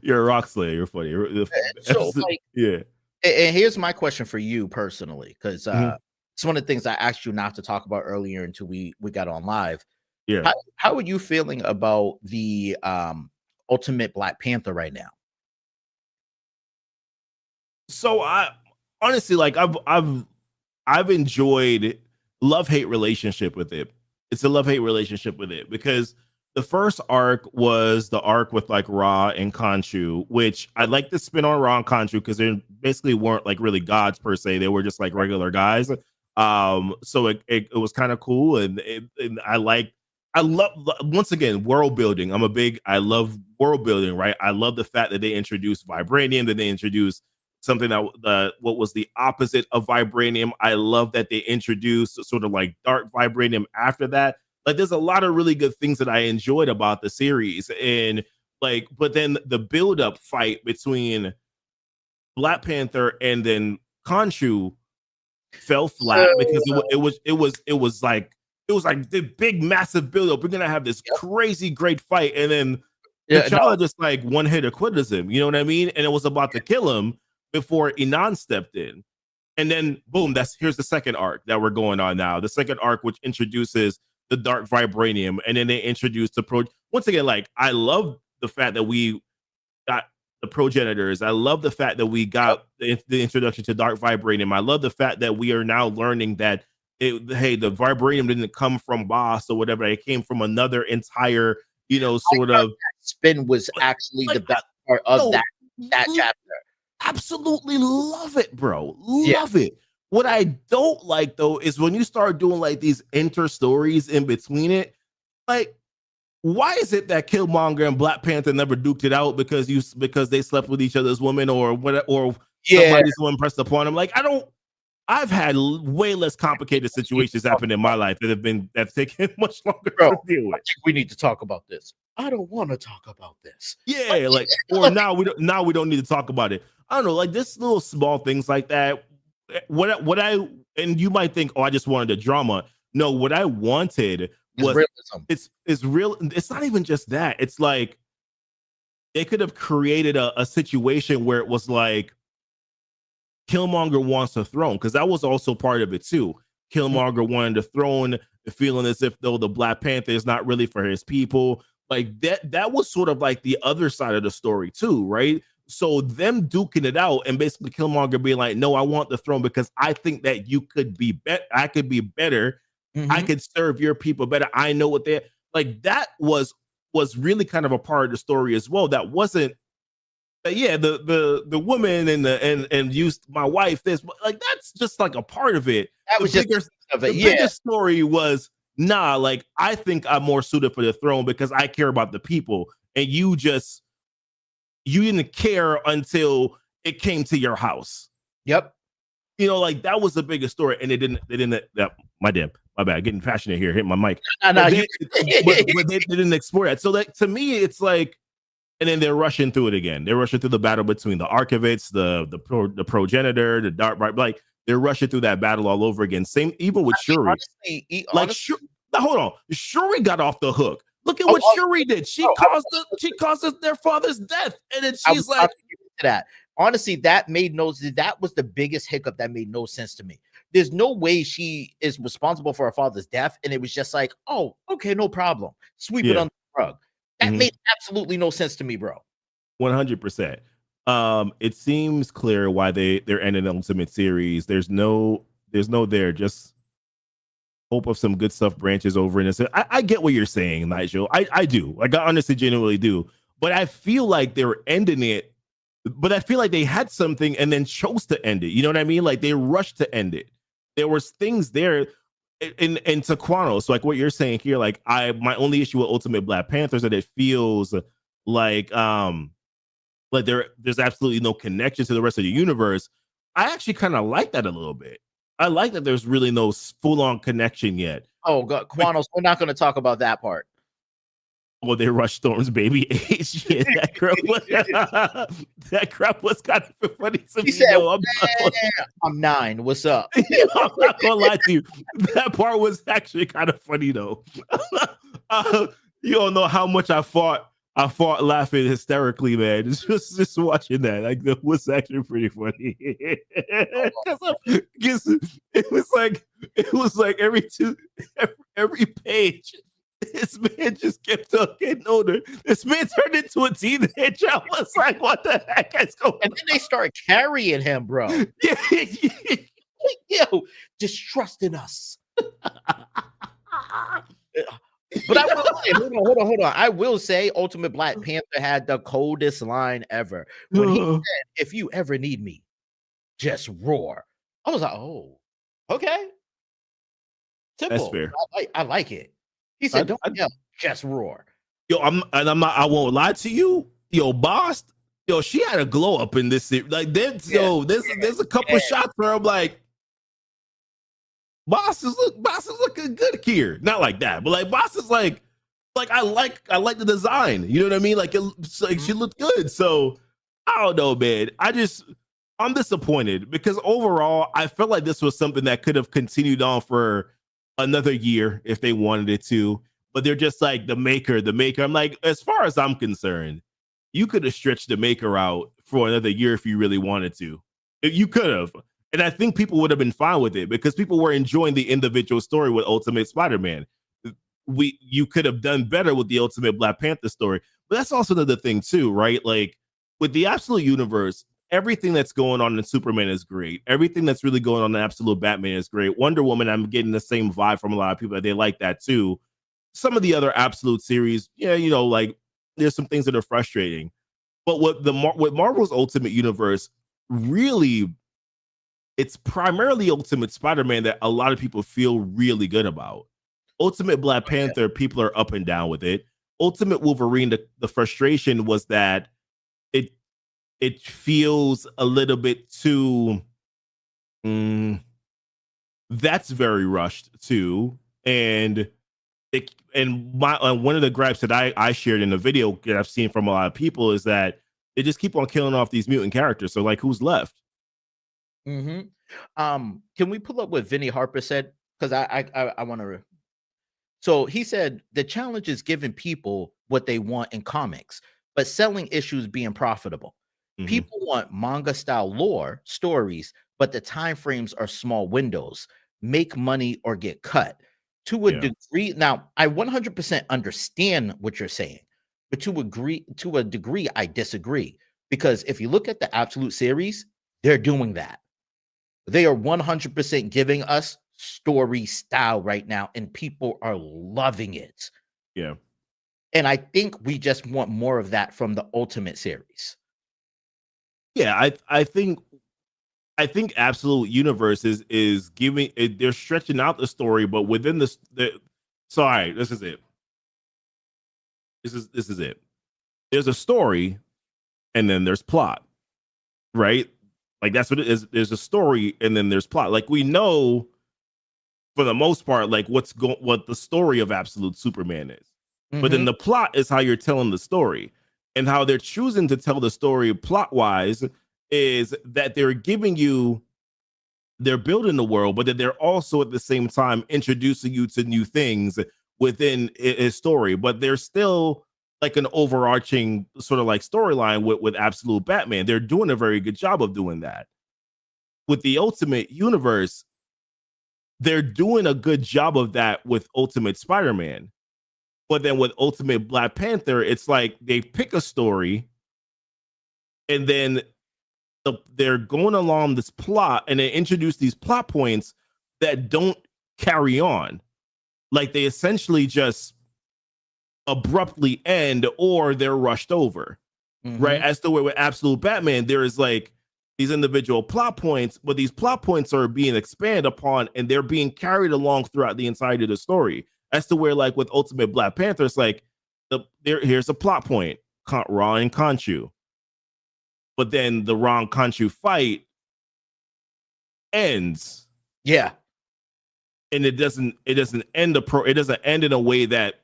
A: you're a rock slayer. You're funny.
B: So, like,
A: yeah.
B: And here's my question for you personally, because it's one of the things I asked you not to talk about earlier until we got on live.
A: Yeah.
B: How are you feeling about the Ultimate Black Panther right now?
A: So I honestly, like, I've enjoyed love-hate relationship with it. It's a love-hate relationship with it because the first arc was the arc with like Ra and Khonshu, which I like to spin on Ra and Khonshu because they basically weren't like really gods per se. They were just like regular guys. So it was kind of cool, and I love, once again, world building. I love world building, right? I love the fact that they introduced vibranium, that they introduced something that what was the opposite of vibranium. I love that they introduced sort of like dark vibranium after that. Like there's a lot of really good things that I enjoyed about the series. And like, but then the build-up fight between Black Panther and then Khonshu fell flat because it was like the big massive build-up. We're gonna have this crazy great fight, and then T'Challa just like one hit acquitters him. You know what I mean? And it was about to kill him before Inan stepped in. And then boom, here's the second arc that we're going on now. The second arc, which introduces the dark vibranium, and then they introduced the once again, like I love the fact that we got the progenitors. I love the fact that we got the introduction to dark vibranium. I love the fact that we are now learning that the vibranium didn't come from Boss or whatever. It came from another entire, sort of
B: spin was actually the best part of that chapter.
A: Absolutely love it, bro. Love it. What I don't like though is when you start doing like these inter stories in between it. Like, why is it that Killmonger and Black Panther never duked it out because they slept with each other's women or what, or somebody's woman pressed upon them? Like, I've had way less complicated situations happen in my life that's taken much longer to deal with.
B: I think we need to talk about this. I don't want to talk about this.
A: Yeah, like, or now we don't need to talk about it. I don't know, like this little small things like that. And you might think, oh, I just wanted a drama. No, what I wanted was realism. It's real. It's not even just that. It's like they could have created a situation where it was like Killmonger wants a throne, because that was also part of it too. Killmonger wanted a throne, feeling as if though the Black Panther is not really for his people. Like that was sort of like the other side of the story too, right? So them duking it out and basically Killmonger being like, no, I want the throne because I think that you could be better. I could be better I could serve your people better. I know what they're like. That was really kind of a part of the story as well. That wasn't the woman and used my wife this, but like that's just like a part of it.
B: That was just
A: the biggest story was like I think I'm more suited for the throne because I care about the people, and you didn't care until it came to your house.
B: Yep.
A: You know, like that was the biggest story, and they didn't. My bad, getting passionate here, hit my mic. But they didn't explore that. So like to me, it's like, and then they're rushing through it again. They're rushing through the battle between the Archivists, the progenitor, the dark bright. Like they're rushing through that battle all over again. Same even with Shuri. Honestly, hold on, Shuri got off the hook. Look at what Shuri did. She caused their father's death, and then she's like
B: that. Honestly, that was the biggest hiccup that made no sense to me. There's no way she is responsible for her father's death, and it was just like, oh, okay, no problem. Sweep it under the rug. That made absolutely no sense to me, bro.
A: 100%. It seems clear why they're ending the Ultimate series. There's no there. Just hope of some good stuff branches over in this. I get what you're saying, Nigel. I do. Like I honestly, genuinely do. But I feel like they were ending it. But I feel like they had something and then chose to end it. You know what I mean? Like they rushed to end it. There was things there in Taquano. So like what you're saying here, like my only issue with Ultimate Black Panther is that it feels like there's absolutely no connection to the rest of the universe. I actually kind of like that a little bit. I like that there's really no full-on connection yet.
B: Oh God, Quanos, we're not going to talk about that part.
A: Well, they rushed Storm's baby age. Yeah, that crap was kind of funny to me.
B: Said, I'm 9. What's up?
A: I'm not gonna lie to you. That part was actually kind of funny though. You don't know how much I fought laughing hysterically, man. Just watching that. Like that was actually pretty funny. Because it was like every page. This man just kept getting older. This man turned into a teenager. I was like, what the heck is going on?
B: And then they started carrying him, bro. Yo, just trust in us. But I will say, hold on. I will say Ultimate Black Panther had the coldest line ever. When he said, if you ever need me, just roar. I was like, oh, okay. Simple.
A: That's fair.
B: I like it. He said, "Don't yell, just roar."
A: Yo, I won't lie to you. Yo, Boss, she had a glow up in this series. Like, there's a couple shots where I'm like, Boss is looking good here. Not like that, but like Boss is like I like the design. You know what I mean? Like it's like she looked good. So I don't know, man. I'm disappointed because overall I felt like this was something that could have continued on for another year if they wanted it to, but they're just like the maker. I'm like, as far as I'm concerned, you could have stretched the maker out for another year if you really wanted to. You could have, and I think people would have been fine with it because people were enjoying the individual story with Ultimate Spider-Man. You could have done better with the Ultimate Black Panther story, but that's also another thing too, right? Like with the Absolute Universe, everything that's going on in Superman is great. Everything that's really going on in Absolute Batman is great. Wonder Woman, I'm getting the same vibe from a lot of people that they like that too. Some of the other Absolute series, like there's some things that are frustrating. But with Marvel's Ultimate Universe, really, it's primarily Ultimate Spider-Man that a lot of people feel really good about. Ultimate Black Panther, people are up and down with it. Ultimate Wolverine, the frustration was that it feels a little bit too that's very rushed too, and one of the gripes that I shared in the video that I've seen from a lot of people is that they just keep on killing off these mutant characters. So like, who's left?
B: Can we pull up what Vinny Harper said? Because I want to. So he said the challenge is giving people what they want in comics, but selling issues being profitable. People want manga style lore stories, but the time frames are small windows. Make money or get cut. To a degree, now I 100% understand what you're saying, but to a degree, I disagree. Because if you look at the Absolute series, they're doing that. They are 100% giving us story style right now, and people are loving it.
A: Yeah.
B: And I think we just want more of that from the Ultimate series.
A: Yeah, I think Absolute Universe is giving it, they're stretching out the story, but within the sorry, this is it. This is it. There's a story and then there's plot, right? Like that's what it is. There's a story and then there's plot. Like we know for the most part, like what the story of Absolute Superman is. But then the plot is how you're telling the story, and how they're choosing to tell the story plot wise is that they're building the world, but that they're also at the same time introducing you to new things within his story. But there's still like an overarching sort of like storyline with Absolute Batman. They're doing a very good job of doing that. With the Ultimate Universe, they're doing a good job of that with Ultimate Spider-Man. But then with Ultimate Black Panther, it's like they pick a story and then they're going along this plot and they introduce these plot points that don't carry on. Like they essentially just abruptly end or they're rushed over. Right? As the way with Absolute Batman, there is like these individual plot points, but these plot points are being expanded upon and they're being carried along throughout the entirety of the story. As to where, like with Ultimate Black Panther, it's like here's a plot point, Ra and Khonshu, but then the Ra and Khonshu fight ends.
B: Yeah,
A: and it doesn't end it doesn't end in a way that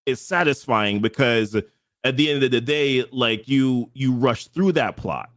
A: is satisfying, because at the end of the day, like you rush through that plot.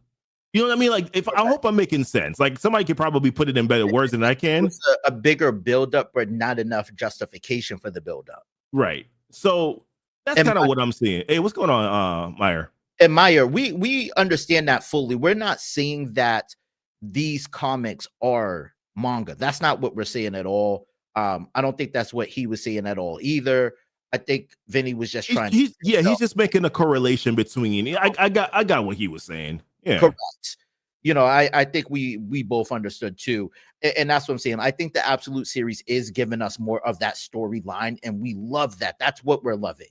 A: You know what I mean? Like, I hope I'm making sense. Like, somebody could probably put it in better words than I can.
B: It's a bigger buildup, but not enough justification for the buildup.
A: Right. So that's kind of what I'm seeing. Hey, what's going on, Meyer?
B: And Meyer, we understand that fully. We're not seeing that these comics are manga. That's not what we're seeing at all. I don't think that's what he was saying at all either. I think Vinny was just trying.
A: He's just making a correlation between. I got what he was saying. Yeah,
B: correct. You know, I think we both understood too, and that's what I'm saying. I think the Absolute series is giving us more of that storyline, and we love that. That's what we're loving.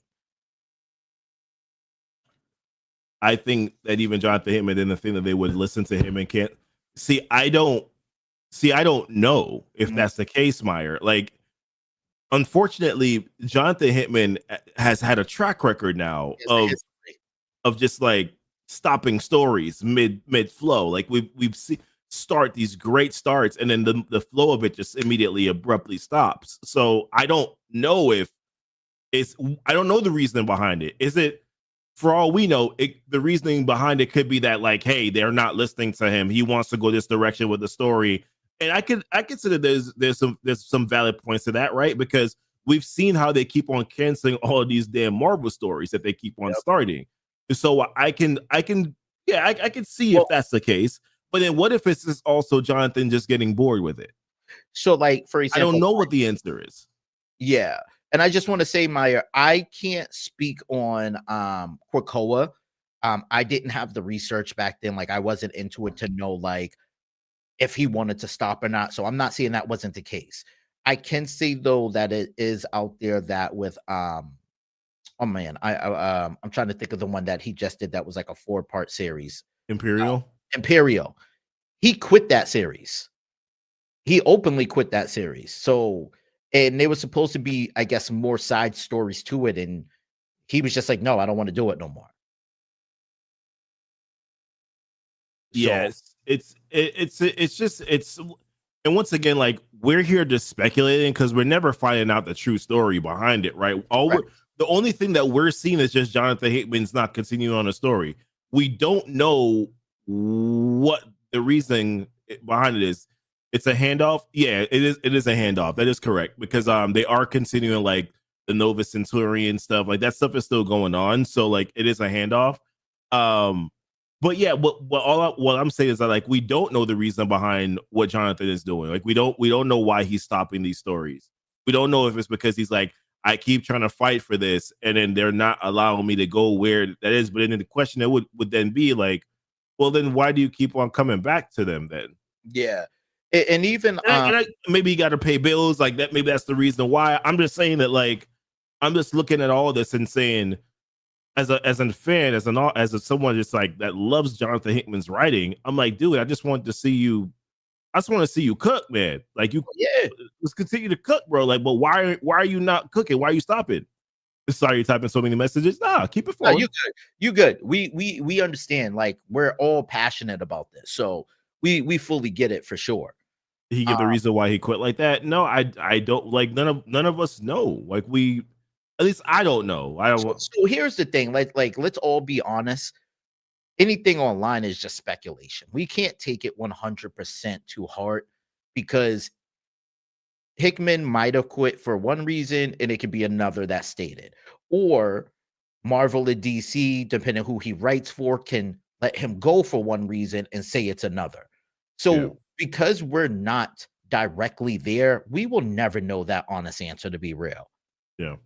A: I think that even Jonathan Hickman didn't think that they would listen to him and can't see. I don't know if that's the case, Meyer. Like, unfortunately, Jonathan Hickman has had a track record now of just like stopping stories mid flow. Like we've seen start these great starts and then the flow of it just immediately abruptly stops. So I don't know I don't know the reason behind it. Is it, for all we know, the reasoning behind it could be that, like, hey, they're not listening to him. He wants to go this direction with the story. And I consider there's some valid points to that, right? Because we've seen how they keep on canceling all of these damn Marvel stories that they keep on starting. So I can see if that's the case. But then what if it's just also Jonathan just getting bored with it?
B: So, like, for example,
A: I don't know what the answer is.
B: Yeah. And I just want to say, Meyer, I can't speak on Krakoa. I didn't have the research back then. Like, I wasn't into it to know, like, if he wanted to stop or not. So I'm not saying that wasn't the case. I can say, though, that it is out there that with oh man, I'm trying to think of the one that he just did that was like a 4-part series.
A: Imperial.
B: He quit that series. He openly quit that series. So, and there was supposed to be, I guess, more side stories to it, and he was just like, "No, I don't want to do it no more."
A: Yes, it's just and once again, like, we're here just speculating because we're never finding out the true story behind it, right? The only thing that we're seeing is just Jonathan Hickman's not continuing on the story. We don't know what the reason behind it is. It's a handoff. Yeah, it is. It is a handoff. That is correct, because they are continuing like the Nova Centurion stuff. Like, that stuff is still going on. So like it is a handoff. But yeah, what I'm saying is that, like, we don't know the reason behind what Jonathan is doing. Like, we don't know why he's stopping these stories. We don't know if it's because he's like, I keep trying to fight for this, and then they're not allowing me to go where that is. But then the question that would then be like, well, then why do you keep on coming back to them then?
B: Yeah. And even
A: maybe you got to pay bills like that. Maybe that's the reason why. I'm just saying that, like, I'm just looking at all this and saying, as a fan, as someone just like that loves Jonathan Hickman's writing, I'm like, dude, I just want to see you. I just want to see you cook, man. Like, let's continue to cook, bro. Like, but why are you not cooking? Why are you stopping? Sorry, you're typing so many messages. Nah, keep it forward.
B: No, you good. We understand. Like, we're all passionate about this, so we fully get it for sure.
A: Did he give the reason why he quit like that? No, I don't. Like, none of us know. Like, at least I don't know. I don't.
B: So here's the thing. Like let's all be honest. Anything online is just speculation. We can't take it 100% to heart, because Hickman might have quit for one reason and it could be another that's stated, or Marvel and DC, depending who he writes for, can let him go for one reason and say it's another. So because we're not directly there, we will never know that honest answer, to be real.
A: Yeah.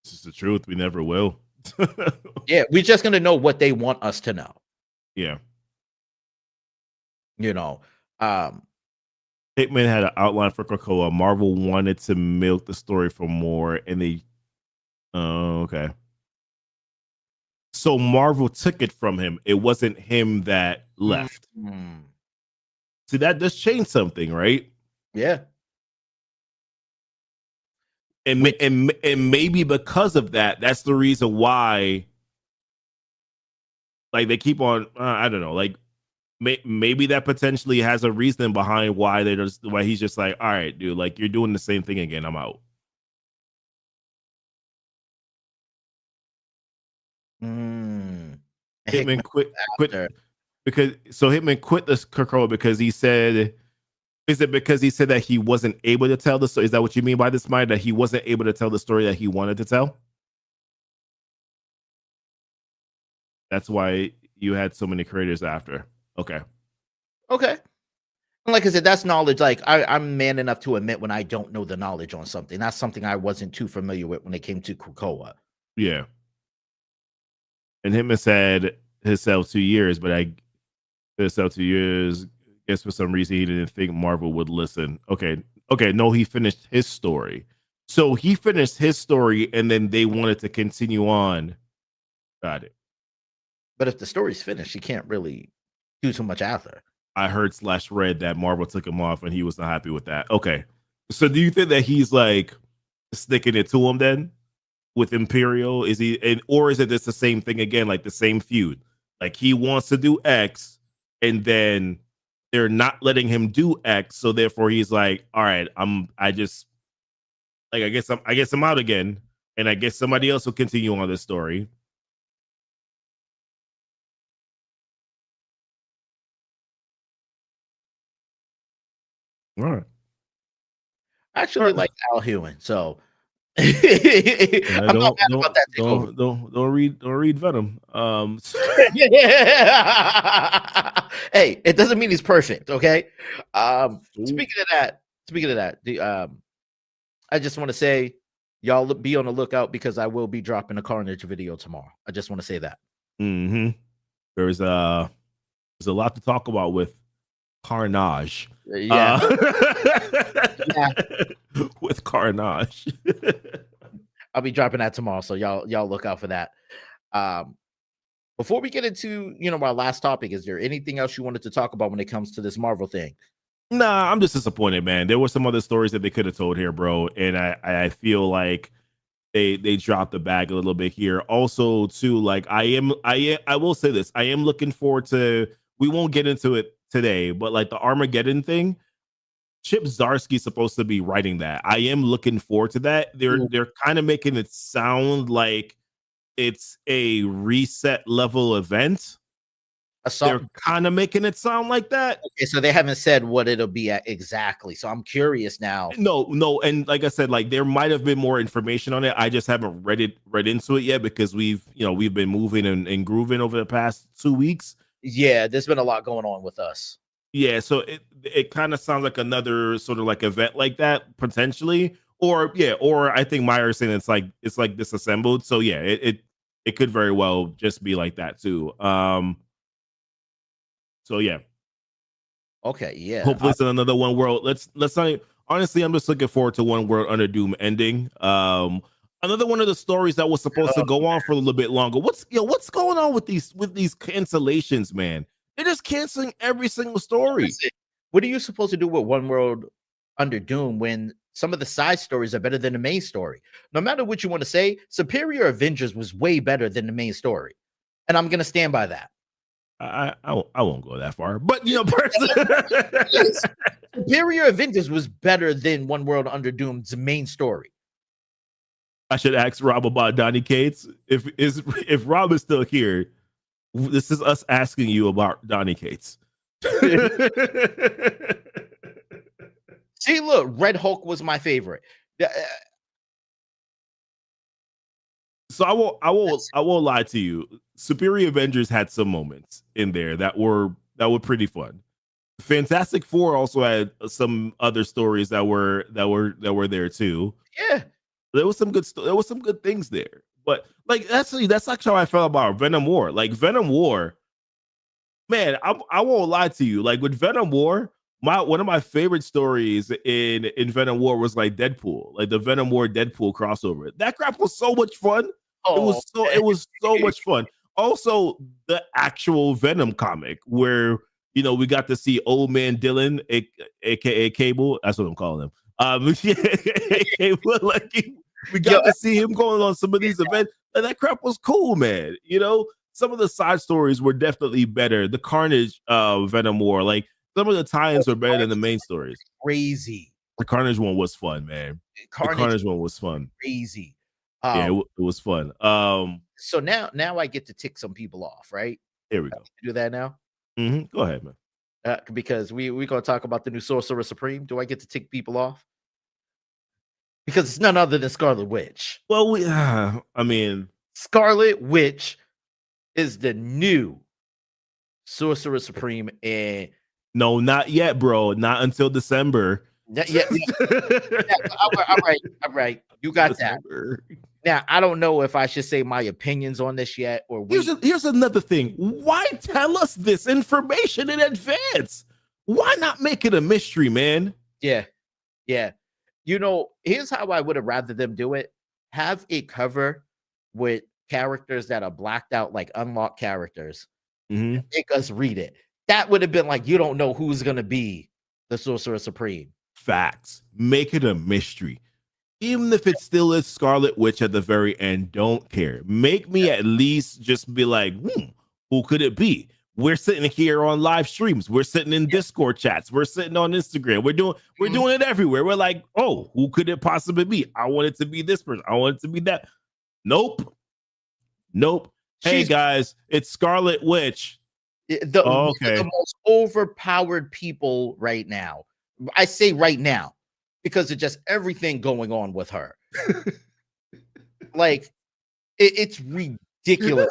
A: This is the truth. We never will.
B: Yeah, we're just gonna know what they want us to know.
A: Yeah.
B: You know,
A: Hickman had an outline for Krakoa. Marvel wanted to milk the story for more, and they okay. So Marvel took it from him. It wasn't him that left.
B: Mm-hmm.
A: See, that does change something, right?
B: Yeah.
A: And maybe because of that, that's the reason why, like, they keep on. I don't know. Like, maybe that potentially has a reason behind why he's just like, all right, dude, like, you're doing the same thing again. I'm out. Hickman quit because Hickman quit this Krakoa because he said. Is it because he said that he wasn't able to tell the story? Is that what you mean by this, Mike? That he wasn't able to tell the story that he wanted to tell? That's why you had so many creators after. Okay.
B: Like I said, that's knowledge. Like, I'm man enough to admit when I don't know the knowledge on something. That's something I wasn't too familiar with when it came to Krakoa.
A: Yeah. And him has said himself 2 years, but I himself 2 years. Guess for some reason he didn't think Marvel would listen. Okay. No, he finished his story. So he finished his story, and then they wanted to continue on. Got it.
B: But if the story's finished, you can't really do too much after.
A: I heard/read that Marvel took him off, and he was not happy with that. Okay. So do you think that he's like sticking it to him then with Imperial? Is he, or is it just the same thing again, like the same feud? Like, he wants to do X, and then they're not letting him do X, so therefore he's like, all right, I guess I'm out again, and I guess somebody else will continue on this story. All right.
B: I actually like Al Hewen, so I'm not mad about that takeover.
A: Don't read Venom.
B: Hey, it doesn't mean he's perfect, okay? Speaking of that, I just want to say, y'all be on the lookout, because I will be dropping a Carnage video tomorrow. I just want to say that.
A: There's a lot to talk about with Carnage.
B: Yeah.
A: With Carnage.
B: I'll be dropping that tomorrow, so y'all look out for that. Before we get into our last topic, is there anything else you wanted to talk about when it comes to this Marvel thing?
A: Nah, I'm just disappointed, man. There were some other stories that they could have told here, bro, and I feel like they dropped the bag a little bit here. Also, too, like, I will say this: I am looking forward to. We won't get into it today, but like the Armageddon thing, Chip Zdarsky's supposed to be writing that. I am looking forward to that. They're kind of making it sound like it's a reset level event. They're kind of making it sound like that.
B: Okay, so they haven't said what it'll be at exactly. So I'm curious now.
A: No, and like I said, like, there might have been more information on it. I just haven't read into it yet, because we've been moving and grooving over the past 2 weeks.
B: Yeah, there's been a lot going on with us.
A: Yeah, so it kind of sounds like another sort of like event like that potentially, or I think Meyer's saying it's like disassembled. So yeah, it could very well just be like that too. So yeah.
B: Okay, yeah.
A: Hopefully it's another One World. Let's not. Honestly, I'm just looking forward to One World Under Doom ending. Another one of the stories that was supposed to go on for a little bit longer. What's going on with these cancellations, man? They're just canceling every single story.
B: What are you supposed to do with One World Under Doom when some of the side stories are better than the main story? No matter what you want to say, Superior Avengers was way better than the main story, and I'm gonna stand by that.
A: I won't go that far, but you know,
B: Superior Avengers was better than One World Under Doom's main story.
A: I should ask Rob about Donny Cates. If Rob is still here, this is us asking you about Donny Cates.
B: See, look, Red Hulk was my favorite.
A: So I won't lie to you. Superior Avengers had some moments in there that were pretty fun. Fantastic Four also had some other stories that were there too.
B: Yeah,
A: there was some good things there. But like that's how I felt about Venom War. Like Venom War, man, I won't lie to you. Like with Venom War, one of my favorite stories in Venom War was like Deadpool, like the Venom War Deadpool crossover. That crap was so much fun.
B: Oh,
A: it was so much fun. Also, the actual Venom comic where we got to see Old Man Dylan, aka Cable. That's what I'm calling him. Cable, like we got to see him going on some of these events. And that crap was cool, man. Some of the side stories were definitely better. The Carnage Venom War, like some of the tie-ins were better than the main stories.
B: Crazy.
A: The Carnage one was fun, man. The Carnage one was fun.
B: Crazy.
A: Yeah, it was fun.
B: So now I get to tick some people off, right?
A: Here we go.
B: Do that now.
A: Mm-hmm. Go ahead, man.
B: Because we're gonna talk about the new Sorcerer Supreme. Do I get to tick people off? Because it's none other than Scarlet Witch.
A: Well, I mean,
B: Scarlet Witch is the new Sorcerer Supreme, and
A: no, not yet, bro. Not until December.
B: Yeah. All right. You got December. That. Now, I don't know if I should say my opinions on this yet, or wait.
A: Here's another thing. Why tell us this information in advance? Why not make it a mystery, man?
B: Yeah. Here's how I would have rather them do it. Have a cover with characters that are blacked out, like unlocked characters.
A: Mm-hmm.
B: Make us read it. That would have been like, you don't know who's going to be the Sorcerer Supreme.
A: Facts. Make it a mystery. Even if it still is Scarlet Witch at the very end, don't care. Make me at least just be like, who could it be? We're sitting here on live streams. We're sitting in Discord chats. We're sitting on Instagram. We're doing it everywhere. We're like, oh, who could it possibly be? I want it to be this person. I want it to be that. Nope. Hey guys, it's Scarlet Witch.
B: The most overpowered people right now. I say right now because of just everything going on with her. Like it's ridiculous.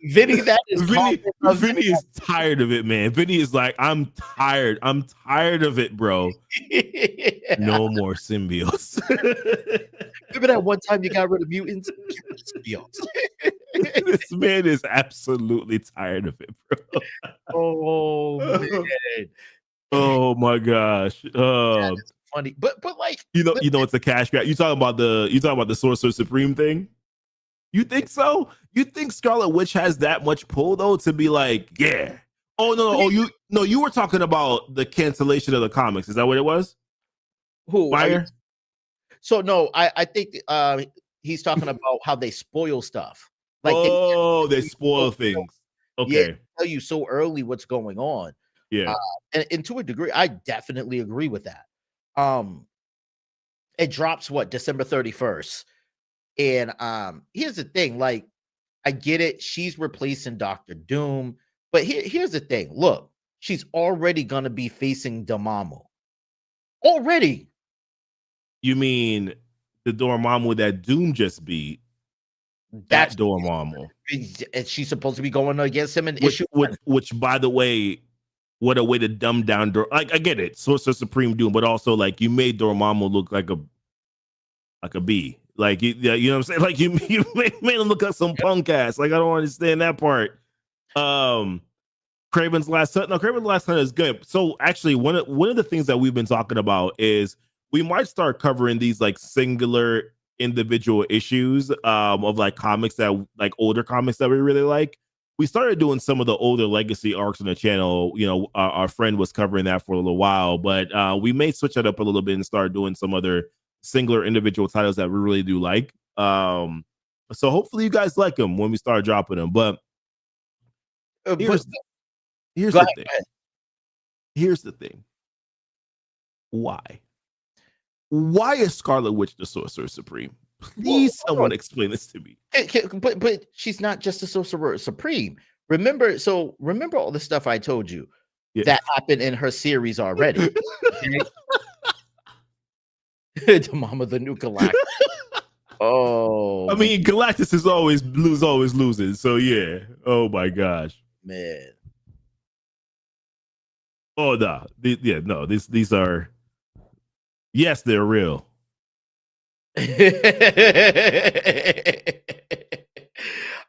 B: Vinny
A: is tired of it, man. Vinny is like, I'm tired of it, bro. Yeah. No more symbiotes.
B: Remember that one time you got rid of mutants? Symbiotes.
A: This man is absolutely tired of it, bro.
B: Oh man.
A: Oh my gosh.
B: That's funny. But like
A: it's a cash grab. You talking about the Sorcerer Supreme thing? You think so? You think Scarlet Witch has that much pull though to be like, yeah? Oh no! You were talking about the cancellation of the comics. Is that what it was?
B: Who?
A: Fire?
B: So no, I think he's talking about how they spoil stuff. Like
A: they spoil things. Okay,
B: yeah, tell you so early what's going on.
A: Yeah,
B: and to a degree, I definitely agree with that. It drops December 31st. And here's the thing, like, I get it. She's replacing Dr. Doom. But here's the thing. Look, she's already going to be facing Dormammu. Already.
A: You mean the Dormammu that Doom just beat? That's Dormammu.
B: And she's supposed to be going against him in issue
A: which, by the way, what a way to dumb down. Like, I get it. Sorcerer Supreme Doom. But also, like, you made Dormammu look like a bee. Like you know what I'm saying? Like you made him look like some punk ass. Like I don't understand that part. Craven's Last Hunt. No, Craven's Last Hunt is good. So actually, one of the things that we've been talking about is we might start covering these like singular individual issues of like comics that like older comics that we really like. We started doing some of the older legacy arcs on the channel. You know, our friend was covering that for a little while, but we may switch it up a little bit and start doing some other singular individual titles that we really do like. So hopefully you guys like them when we start dropping them. But here's the thing. Here's the thing. Why? Why is Scarlet Witch the Sorcerer Supreme? Please, someone explain this to me.
B: But she's not just the Sorcerer Supreme. Remember all the stuff I told you that happened in her series already. The mom of the new Galactus. Oh,
A: I mean, Galactus is always losing. So yeah. Oh my gosh,
B: man.
A: Oh no, these are. Yes, they're real.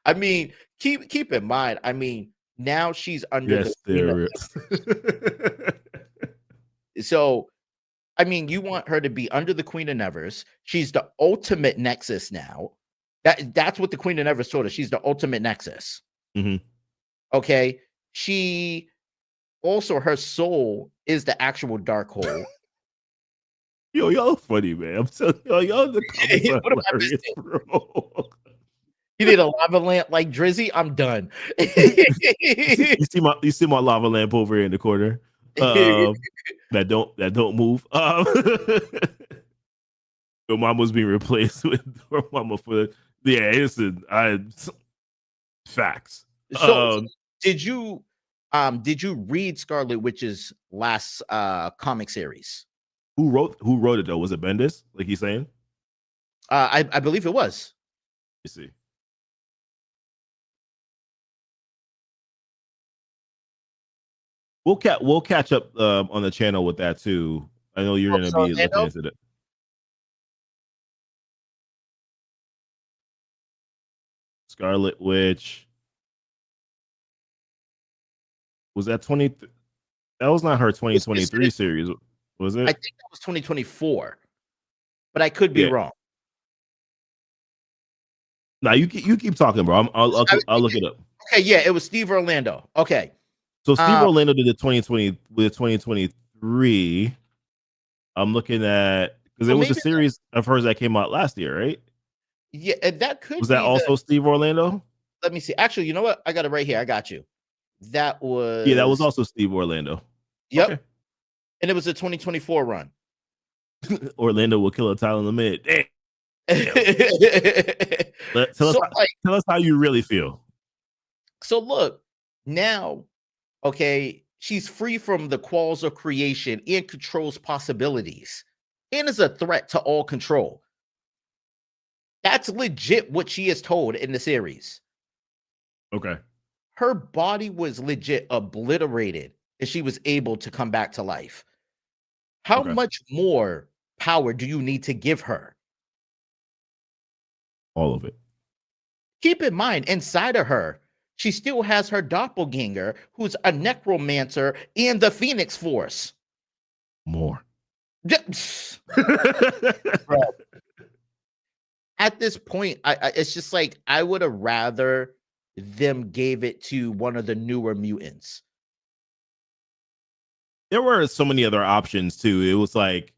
B: I mean, keep in mind. I mean, now she's under the So, I mean, you want her to be under the Queen of Nevers. She's the ultimate Nexus now. That's what the Queen of Nevers told us. She's the ultimate Nexus.
A: Mm-hmm.
B: Okay. She also, her soul is the actual Darkhold.
A: Yo, y'all funny, man. I'm telling y'all the comments are hilarious, bro.
B: You need a lava lamp like Drizzy? I'm done.
A: you see my lava lamp over here in the corner. That don't move. Your mama's being replaced with her mama for it's facts.
B: So did you read Scarlet Witch's last comic series?
A: Who wrote it though? Was it Bendis? Like he's saying?
B: I believe it was.
A: You see. We'll catch up on the channel with that too. I know you're gonna be looking into it. Scarlet Witch. Was that 20? That was not her 2023 series, was it?
B: I think that was 2024, but I could be wrong.
A: Now you keep talking, bro. I'll look it up.
B: Okay, yeah, it was Steve Orlando. Okay.
A: So Steve Orlando did the 2020 with 2023. I'm looking at because it was a series of hers that came out last year, right?
B: Yeah, that could
A: was that also Steve Orlando?
B: Let me see. Actually, you know what? I got it right here. I got you. That was
A: that was also Steve Orlando.
B: Yep. Okay. And it was a 2024 run.
A: Orlando will kill a title in the mid. Tell us how you really feel.
B: So look, now, okay, she's free from the qualls of creation and controls possibilities and is a threat to all control. That's legit what she is told in the series.
A: Okay.
B: Her body was legit obliterated and she was able to come back to life. How much more power do you need to give her?
A: All of it.
B: Keep in mind, inside of her, she still has her doppelganger, who's a necromancer and the Phoenix Force.
A: More.
B: At this point, it's just like I would have rather them gave it to one of the newer mutants.
A: There were so many other options too. It was like,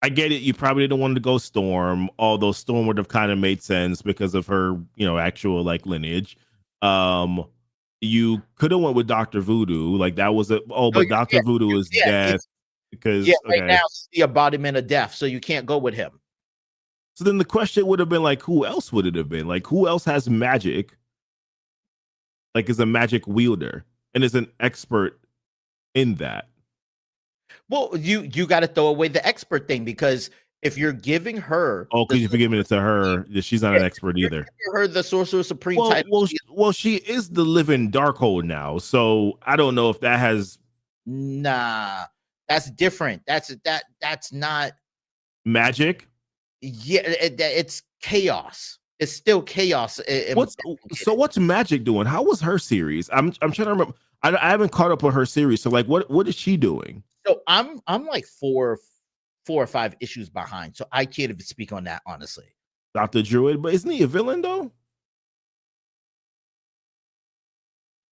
A: I get it. You probably didn't want to go Storm, although Storm would have kind of made sense because of her, actual like lineage. You could have went with Dr. Voodoo, like that was Dr. Voodoo is death because
B: right now it's the embodiment of death, so you can't go with him.
A: So then the question would have been like, who else would it have been? Like, who else has magic? Like, is a magic wielder and is an expert in that?
B: Well, you got to throw away the expert thing because if you're giving her,
A: because you're giving it to her, she's not an expert either.
B: Her the Sorcerer Supreme title.
A: Well, she is the living Darkhold now, so I don't know if that has.
B: Nah, that's different. That's not
A: magic.
B: Yeah, it's chaos. It's still chaos.
A: What's Magic doing? How was her series? I'm trying to remember. I haven't caught up on her series. So like, what is she doing?
B: So I'm like four or five issues behind. So I can't even speak on that honestly.
A: Dr. Druid, but isn't he a villain though?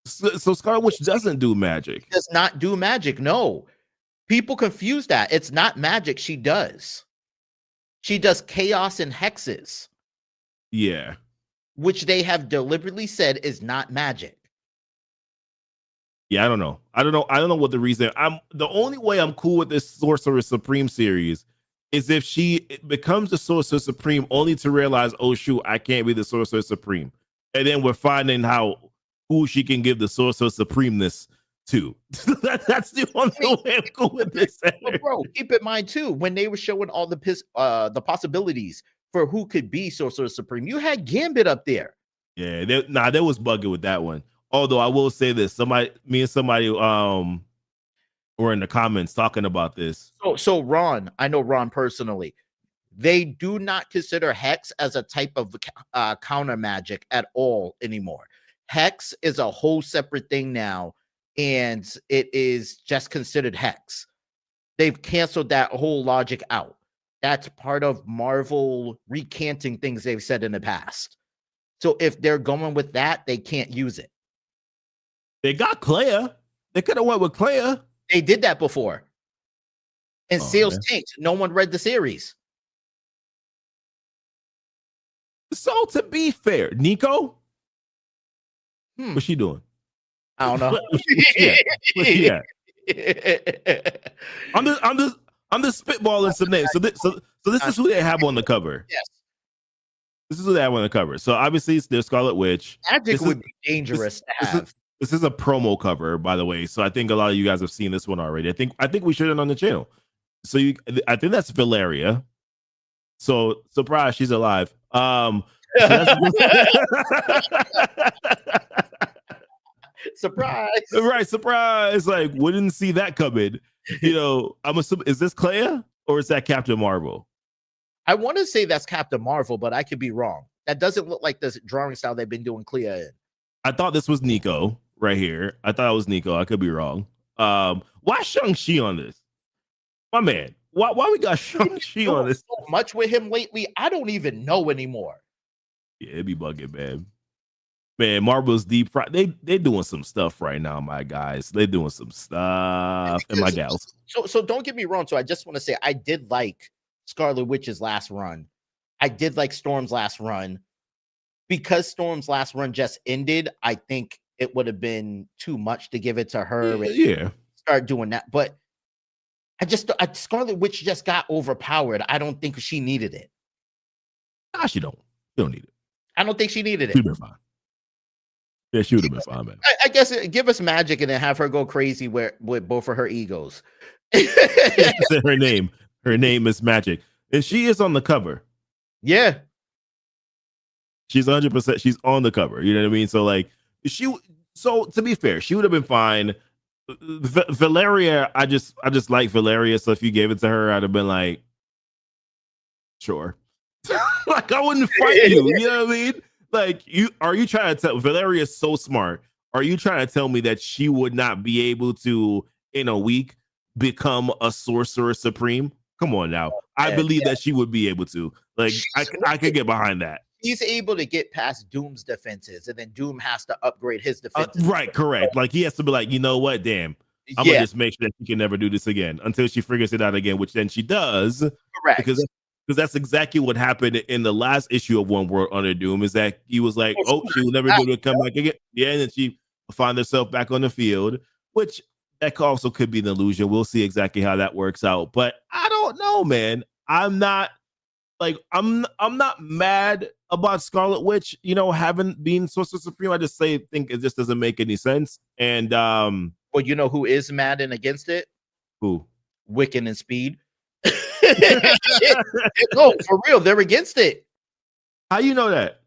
A: So Scarlet Witch doesn't do magic.
B: Does not do magic. No, people confuse that. It's not magic. She does. She does chaos and hexes.
A: Yeah,
B: which they have deliberately said is not magic.
A: Yeah, I don't know. I don't know what the reason. I'm the only way I'm cool with this Sorcerer Supreme series is if she becomes the Sorcerer Supreme only to realize, oh shoot, I can't be the Sorcerer Supreme, and then we're finding who she can give the Sorcerer Supremeness to. That's the only way I'm cool with this.
B: But bro, keep in mind too, when they were showing all the possibilities for who could be Sorcerer Supreme, you had Gambit up there.
A: Yeah, there was bugging with that one. Although I will say this, me and somebody were in the comments talking about this.
B: So Ron, I know Ron personally. They do not consider Hex as a type of counter magic at all anymore. Hex is a whole separate thing now, and it is just considered Hex. They've canceled that whole logic out. That's part of Marvel recanting things they've said in the past. So if they're going with that, they can't use it.
A: They got Claire. They could have went with Claire.
B: They did that before. And sales tanked. No one read the series.
A: So to be fair, Nico, what's she doing?
B: I don't know.
A: What's she at? I'm just spitballing some names. So this is who they have on the cover.
B: Yes.
A: This is who they have on the cover. So obviously there's Scarlet Witch.
B: Magic would be dangerous to have.
A: This is a promo cover, by the way. So I think a lot of you guys have seen this one already. I think we shared it on the channel. So I think that's Valeria. So surprise, she's alive.
B: Surprise.
A: Right, surprise. Like, wouldn't see that coming. You know, I'm assuming, is this Clea or is that Captain Marvel?
B: I want to say that's Captain Marvel, but I could be wrong. That doesn't look like the drawing style they've been doing Clea in.
A: I thought this was Nico right here. I thought it was Nico. I could be wrong. Why Shang-Chi on this? My man. Why we got Shang-Chi on this?
B: So much with him lately, I don't even know anymore.
A: Yeah, it'd be bugging, man. Man, Marvel's deep fried. They doing some stuff right now, my guys. They doing some stuff, and my gals.
B: So don't get me wrong. So I just want to say I did like Scarlet Witch's last run. I did like Storm's last run. Because Storm's last run just ended, I think it would have been too much to give it to her.
A: Yeah.
B: Start doing that. But Scarlet Witch just got overpowered. I don't think she needed it.
A: Nah, she don't. She don't need it.
B: I don't think she needed it.
A: She'd been fine. Yeah, she would have been fine, man.
B: I guess give us magic and then have her go crazy with both of her egos.
A: Her name is Magic. And she is on the cover.
B: Yeah.
A: She's 100%. She's on the cover. You know what I mean? So like so to be fair, she would have been fine. Valeria, I just like Valeria. So if you gave it to her, I'd have been like, sure. Like I wouldn't fight you. You know what I mean? Like are you trying to tell Valeria is so smart? Are you trying to tell me that she would not be able to in a week become a Sorcerer Supreme? Come on now. I believe that she would be able to. Like I could get behind that.
B: He's able to get past Doom's defenses, and then Doom has to upgrade his defenses.
A: Right, correct. Like he has to be like, you know what? Damn, I'm gonna just make sure that she can never do this again until she figures it out again, which then she does.
B: Correct.
A: Because that's exactly what happened in the last issue of One World Under Doom. Is that he was like, oh, she will never be able to come back again. Yeah, and then she find herself back on the field, which that also could be an illusion. We'll see exactly how that works out. But I don't know, man. I'm not mad about Scarlet Witch, you know, having been Sorcerer Supreme. I just think it just doesn't make any sense. And
B: well, you know who is mad and against it?
A: Who?
B: Wiccan and Speed. No, for real, they're against it.
A: How you know that?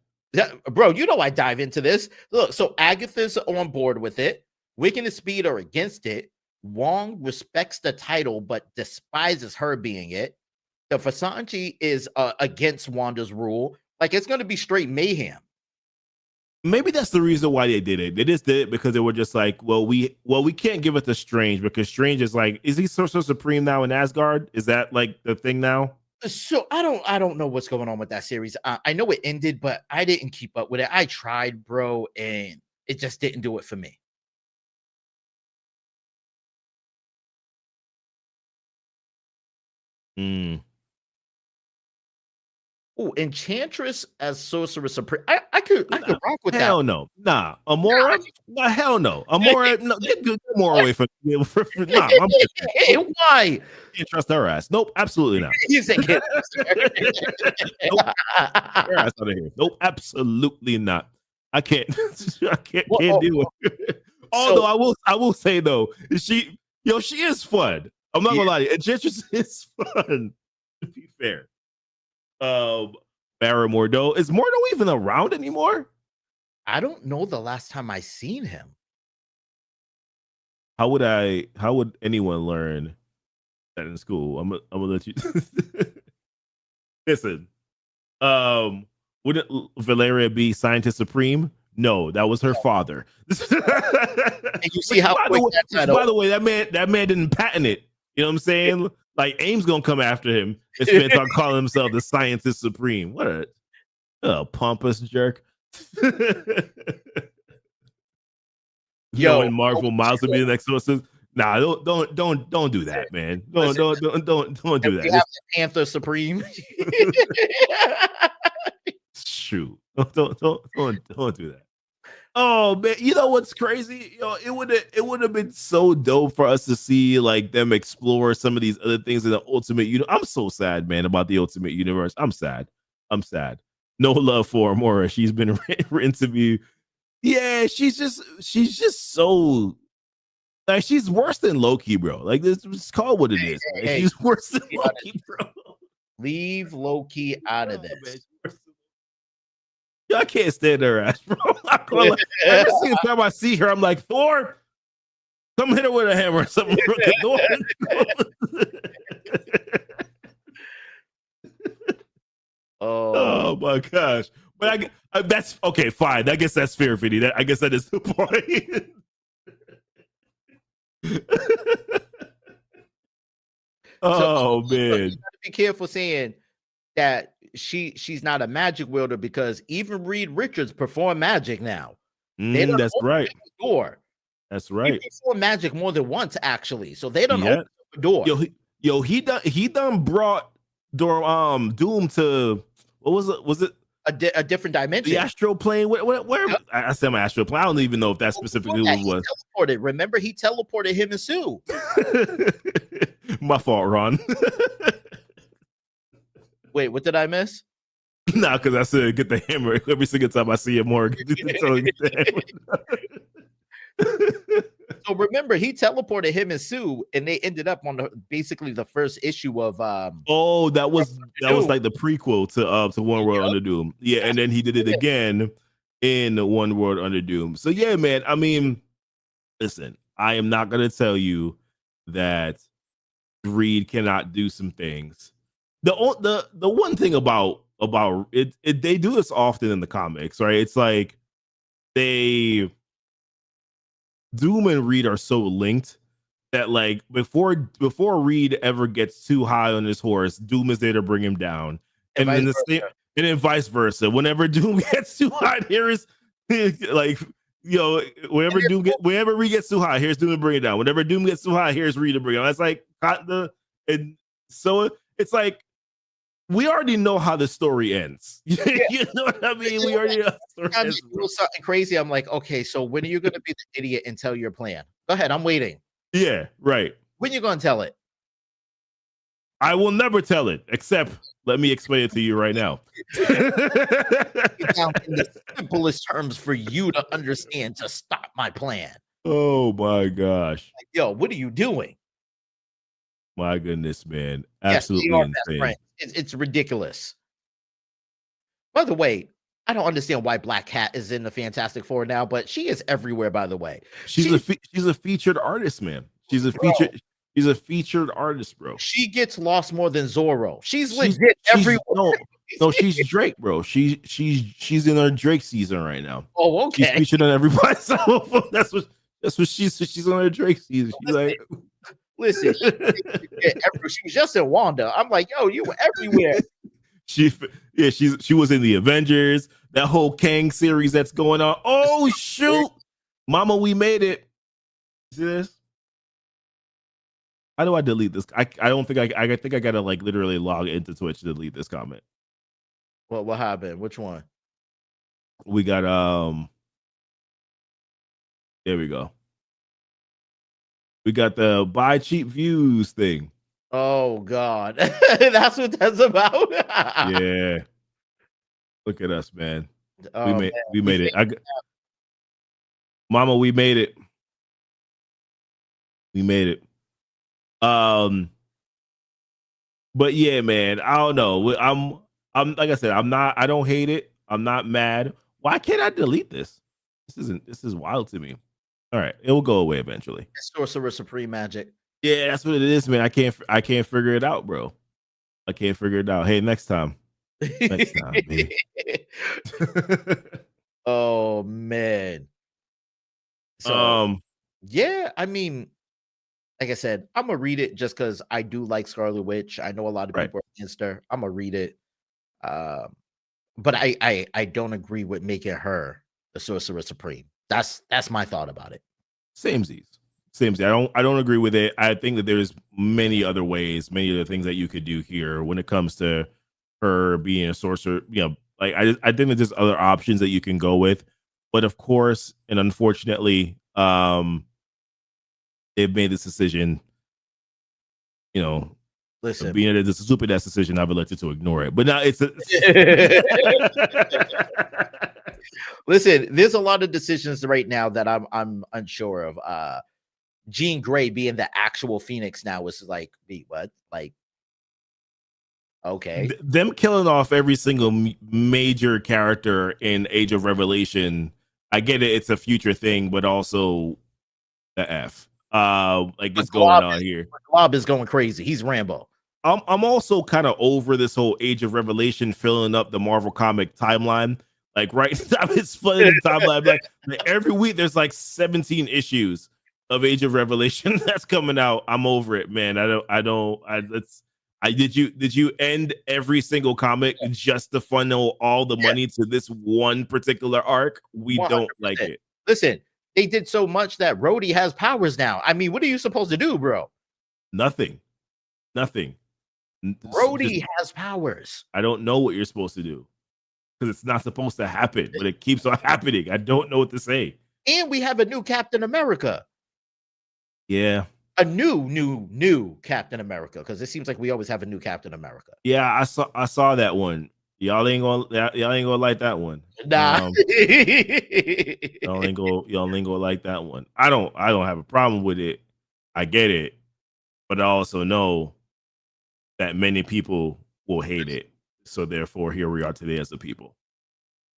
B: Bro, you know I dive into this. Look, so Agatha's on board with it. Wiccan and Speed are against it. Wong respects the title but despises her being it. if Sanji is against Wanda's rule, like it's gonna be straight mayhem.
A: Maybe that's the reason why they did it. They just did it because they were just like, well, we can't give it to Strange because Strange is like, is he Sorcerer Supreme now in Asgard? Is that like the thing now?
B: So I don't know what's going on with that series. I know it ended, but I didn't keep up with it. I tried, bro, and it just didn't do it for me. Oh, Enchantress as Sorcerer Supreme. I could rock with that.
A: Hell no. Nah. Amora? Nah, hell no. Amora, no, get Amora away from me. Nah,
B: why?
A: Can't trust her ass. Nope, absolutely not.
B: You say can't
A: nope. Her ass out of here. Nope, absolutely not. I can't can't deal with it. Although I will say though, she is fun. I'm not gonna lie to you. Enchantress is fun, to be fair. Barra Mordo. Is Mordo even around anymore?
B: I don't know the last time I seen him.
A: How would anyone learn that in school? I'm gonna let you listen. Wouldn't Valeria be Scientist Supreme? No, that was her father.
B: And you see how
A: by the way, that man didn't patent it. You know what I'm saying? Like AIM's gonna come after him and spend time calling himself the Scientist Supreme. What a pompous jerk. In Marvel, Miles would be the next sources. Nah, don't do that, man. Don't do that.
B: We have the Panther Supreme.
A: Shoot, don't do that. Oh man, you know what's crazy? It would have been so dope for us to see like them explore some of these other things in the Ultimate Universe. I'm so sad, man, about the Ultimate Universe. I'm sad. No love for Amora. She's been written to be. Yeah, she's just so like she's worse than Loki, bro. Like this is called what it is. She's worse than Loki, bro.
B: Leave Loki out of this.
A: I can't stand her ass, bro. Every single time I see her, I'm like, Thor, come hit her with a hammer or something. Oh my gosh. But I that's okay, fine. I guess that's fair, Vinny. I guess that is the point. Oh man. You gotta
B: be careful saying that she's not a magic wielder because even Reed Richards perform magic now.
A: That's right.
B: Door.
A: That's right.
B: He performed magic more than once, actually. So they don't open the door.
A: He done brought Doom to what was it? Was it
B: a different dimension?
A: The astral plane? Where I said my astral plane. I don't even know if that specifically was.
B: Teleported. Remember, he teleported him and Sue.
A: My fault, Ron.
B: Wait, what did I miss?
A: Nah, because I said get the hammer every single time I see him more.
B: So remember, he teleported him and Sue, and they ended up on basically the first issue of.
A: That was like the prequel to One World Under Doom. Yeah, and then he did it again in One World Under Doom. So yeah, man. I mean, listen, I am not gonna tell you that Reed cannot do some things. The one thing about it, they do this often in the comics, right? It's like Doom and Reed are so linked that like before Reed ever gets too high on his horse, Doom is there to bring him down, and then vice versa. Whenever Doom gets too high, here is like whenever Reed gets too high, here's Doom to bring it down. Whenever Doom gets too high, here's Reed to bring it down. That's like and so it's like. We already know how the story ends. You know what I mean? We already know the story ends.
B: Something crazy. I'm like, okay, so when are you going to be the idiot and tell your plan? Go ahead. I'm waiting.
A: Yeah, right.
B: When you going to tell it?
A: I will never tell it, except let me explain it to you right now.
B: Down in the simplest terms for you to understand to stop my plan.
A: Oh my gosh.
B: Like, yo, what are you doing?
A: My goodness, man. Absolutely insane.
B: It's ridiculous. By the way, I don't understand why Black Cat is in the Fantastic Four now, but she is everywhere, by the way.
A: She's a featured artist, man. She's a featured She's a featured artist, bro.
B: She gets lost more than Zorro. She's legit everywhere.
A: No, she's Drake, bro. She's in her Drake season right now.
B: Oh, okay.
A: She's featured on everybody's album. That's what she's on her Drake season. She's like,
B: listen, she was just in Wanda. I'm like, yo, you were everywhere.
A: She was in the Avengers, that whole Kang series that's going on. Oh shoot, Mama, we made it. See this? How do I delete this? I don't think I think I gotta like literally log into Twitch to delete this comment.
B: What happened? Which one?
A: We got there we go. We got the buy cheap views thing.
B: Oh God. That's what that's about.
A: Yeah. Look at us, man. Oh, we made it. Mama, we made it. We made it. But yeah, man, I don't know. I'm like I said, I don't hate it. I'm not mad. Why can't I delete this? This is wild to me. All right, it will go away eventually.
B: Sorcerer Supreme magic.
A: Yeah, that's what it is, man. I can't figure it out, bro. I can't figure it out. Hey, next time. Next time, baby.
B: Oh man. So yeah, I mean, like I said, I'm gonna read it just because I do like Scarlet Witch. I know a lot of people are against her. I'm gonna read it. But I don't agree with making her the Sorcerer Supreme. That's my thought about it.
A: Samesies. I don't agree with it. I think that there's many other ways, many other things that you could do here when it comes to her being a sorcerer. You know, like I think that there's other options that you can go with, but of course, and unfortunately, they've made this decision. You know,
B: listen,
A: being it's a stupid ass decision, I've elected to ignore it. But now it's
B: listen, there's a lot of decisions right now that I'm unsure of. Jean Grey being the actual Phoenix now is like, what? Like, okay.
A: Them killing off every single major character in Age of Revelation. I get it, it's a future thing, but also the F. Like it's going on here.
B: Glob is going crazy. He's Rambo.
A: I'm also kind of over this whole Age of Revelation filling up the Marvel comic timeline. Like right now, it's flooding the timeline. Like every week, there's like 17 issues of Age of Revelation that's coming out. I'm over it, man. Did you end every single comic just to funnel all the money to this one particular arc? We 100%. Don't like it.
B: Listen, they did so much that Rhodey has powers now. I mean, what are you supposed to do, bro?
A: Nothing.
B: Rhodey has powers.
A: I don't know what you're supposed to do because it's not supposed to happen, but it keeps on happening. I don't know what to say.
B: And we have a new Captain America.
A: Yeah.
B: A new Captain America, because it seems like we always have a new Captain America.
A: Yeah, I saw that one. Y'all ain't gonna like that one.
B: Nah.
A: y'all ain't gonna like that one. I don't have a problem with it. I get it, but I also know that many people will hate it. So therefore, here we are today as a people.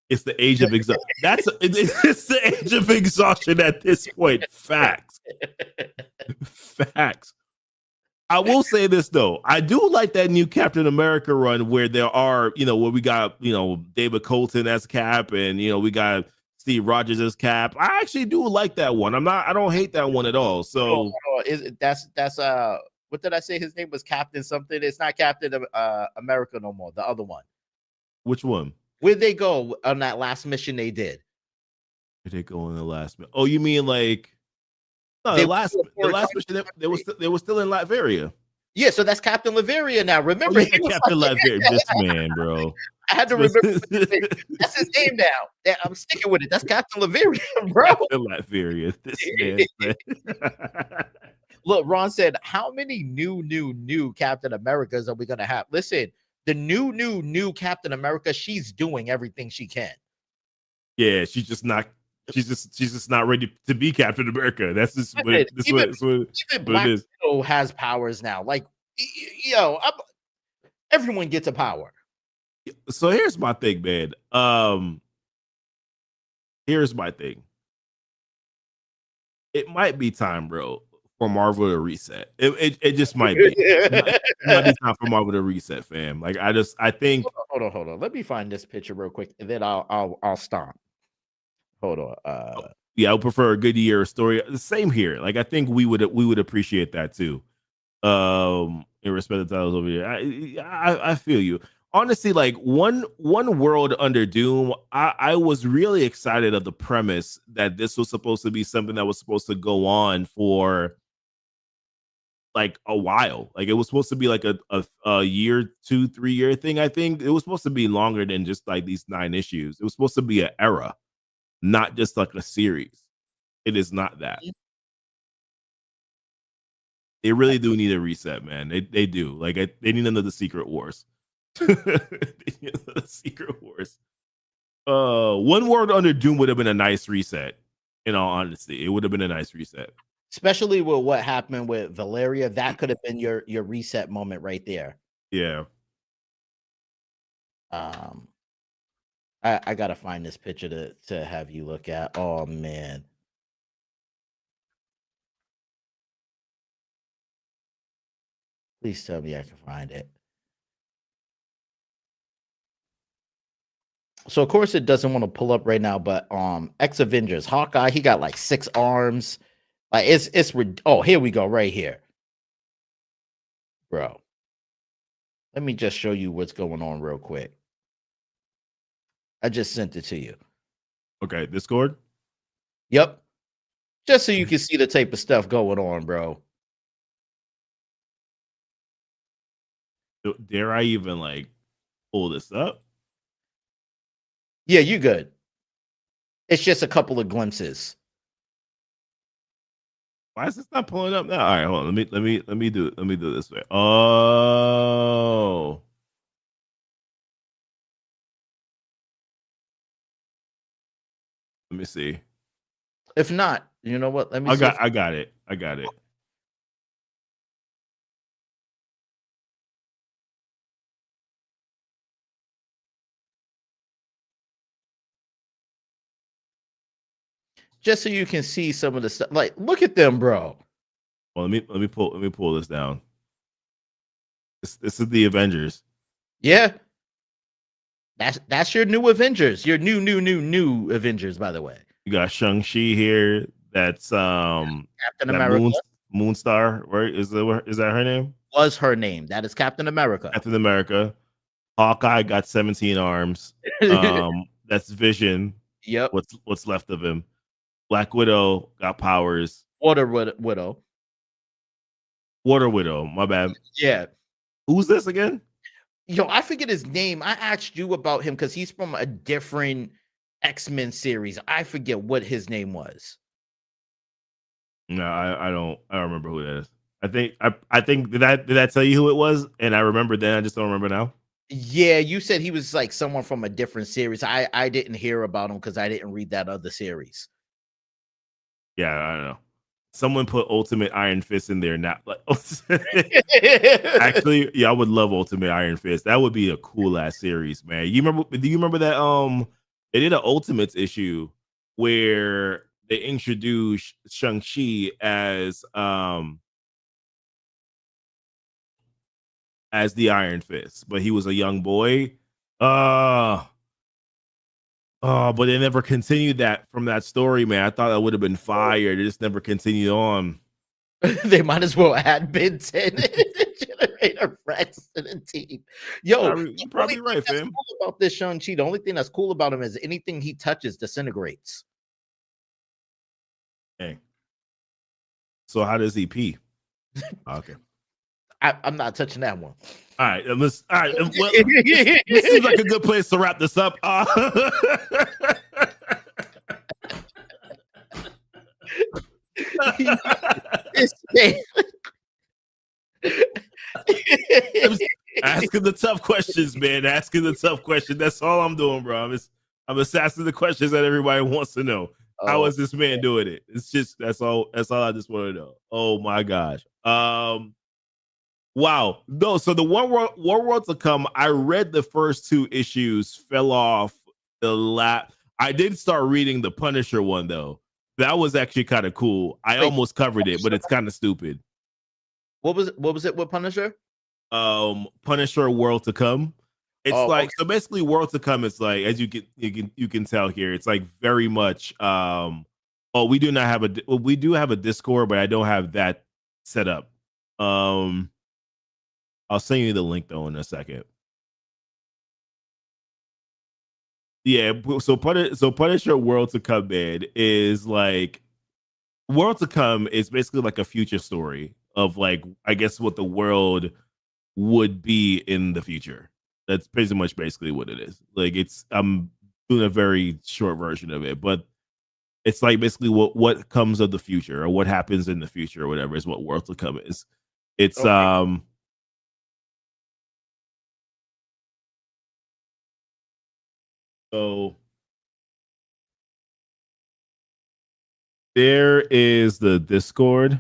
A: It's the age of exhaustion. It's the age of exhaustion at this point. Facts. Facts. I will say this though. I do like that new Captain America run where there are, where we got, David Colton as Cap and, we got Steve Rogers as Cap. I actually do like that one. I don't hate that one at all. So
B: that's what did I say? His name was Captain something. It's not Captain America no more. The other one.
A: Which one?
B: Where'd they go on that last mission they did?
A: Where'd they go on the last mission? Oh, you mean like no, the last mission they were still in Latveria.
B: Yeah, so that's Captain Latveria now. Remember,
A: Captain Latveria. This man, bro.
B: I had to remember. That's his name now. I'm sticking with it. That's Captain Latveria, bro.
A: Captain Latveria. This man.
B: Look, Ron said, "How many new Captain Americas are we gonna have?" Listen, the new Captain America. She's doing everything she can.
A: Yeah, she's just not ready to be Captain America. That's just what
B: Black Widow has powers now. Like, everyone gets a power.
A: So here's my thing, man. Here's my thing. It might be time, bro, for Marvel to reset. It just might be. It might be time for Marvel to reset, fam. Like I think.
B: Hold on. Let me find this picture real quick, and then I'll stop. Hold on.
A: Yeah, I would prefer a good year story. The same here. Like I think we would appreciate that too. In respect to titles over here, I feel you. Honestly, like one world under Doom, I was really excited of the premise that this was supposed to be something that was supposed to go on for like a while. Like it was supposed to be like a year, 2-3 year thing. I think it was supposed to be longer than just like these 9 issues. It was supposed to be an era, not just like a series. It is not that. They really do need a reset, man. They do. Like they need another Secret Wars. They need another Secret Wars. One world under Doom would have been a nice reset. In all honesty, it would have been a nice reset.
B: Especially with what happened with Valeria, that could have been your reset moment right there.
A: Yeah.
B: I gotta find this picture to have you look at. Oh man. Please tell me I can find it. So of course it doesn't want to pull up right now, but X Avengers, Hawkeye, he got like 6 arms. Like it's oh, here we go, right here. Bro. Let me just show you what's going on real quick. I just sent it to you.
A: Okay, Discord?
B: Yep. Just so you can see the type of stuff going on, bro.
A: Dare I even like pull this up?
B: Yeah, you good. It's just a couple of glimpses.
A: Why is this not pulling up now? All right, hold on. Let me do it. Let me do it this way. Oh. Let me see.
B: If not, you know what? Let me
A: I
B: see.
A: I got it. I got it.
B: Just so you can see some of the stuff. Like, look at them, bro.
A: Well, let me pull this down. This is the Avengers.
B: Yeah. That's your new Avengers. Your new Avengers, by the way.
A: You got Shang-Chi here. That's
B: Captain America.
A: Moonstar, right? Is that her name?
B: Was her name. That is Captain America.
A: Captain America. Hawkeye got 17 arms. That's Vision.
B: Yep.
A: What's left of him. Black Widow got powers.
B: Water Widow.
A: Water Widow, my bad.
B: Yeah.
A: Who's this again?
B: Yo, I forget his name. I asked you about him because he's from a different X-Men series. I forget what his name was.
A: No, I don't remember who that is. I think did I tell you who it was? And I remember then, I just don't remember now.
B: Yeah, you said he was like someone from a different series. I didn't hear about him because I didn't read that other series.
A: Yeah, I don't know. Someone put Ultimate Iron Fist in there. Not like actually, yeah, I would love Ultimate Iron Fist. That would be a cool ass series, man. Do you remember that they did an Ultimates issue where they introduced Shang-Chi as the Iron Fist, but he was a young boy. But they never continued that from that story, man. I thought that would have been fire. They just never continued on.
B: They might as well add Ben 10 Generator Rex to the team. Yo,
A: you're probably right, fam.
B: Cool about this Shang-Chi, the only thing that's cool about him is anything he touches disintegrates.
A: Hey. So how does he pee? Okay.
B: I'm not touching that one.
A: All right, well, this seems like a good place to wrap this up. Asking the tough questions, man. Asking the tough questions. That's all I'm doing, bro. I'm asking the questions that everybody wants to know. How is this man doing it? It's just that's all I just want to know. Oh my gosh. Wow. No, so the War World to Come, I read the first 2 issues, fell off the lap. I did start reading the Punisher one though. That was actually kind of cool. I almost covered it, but it's kind of stupid.
B: What was it with Punisher?
A: Punisher World to Come. It's like,
B: Okay.
A: so basically World to Come is like, as you can tell here, it's like very much oh, we do have a Discord, but I don't have that set up. I'll send you the link though in a second. Yeah, so Punisher World to Come, man, is like, World to Come is basically like a future story of like, I guess, what the world would be in the future. That's pretty much basically what it is. Like, it's, I'm doing a very short version of it, but it's like basically what comes of the future or what happens in the future or whatever is what World to Come is. It's
B: Okay.
A: So there is the Discord.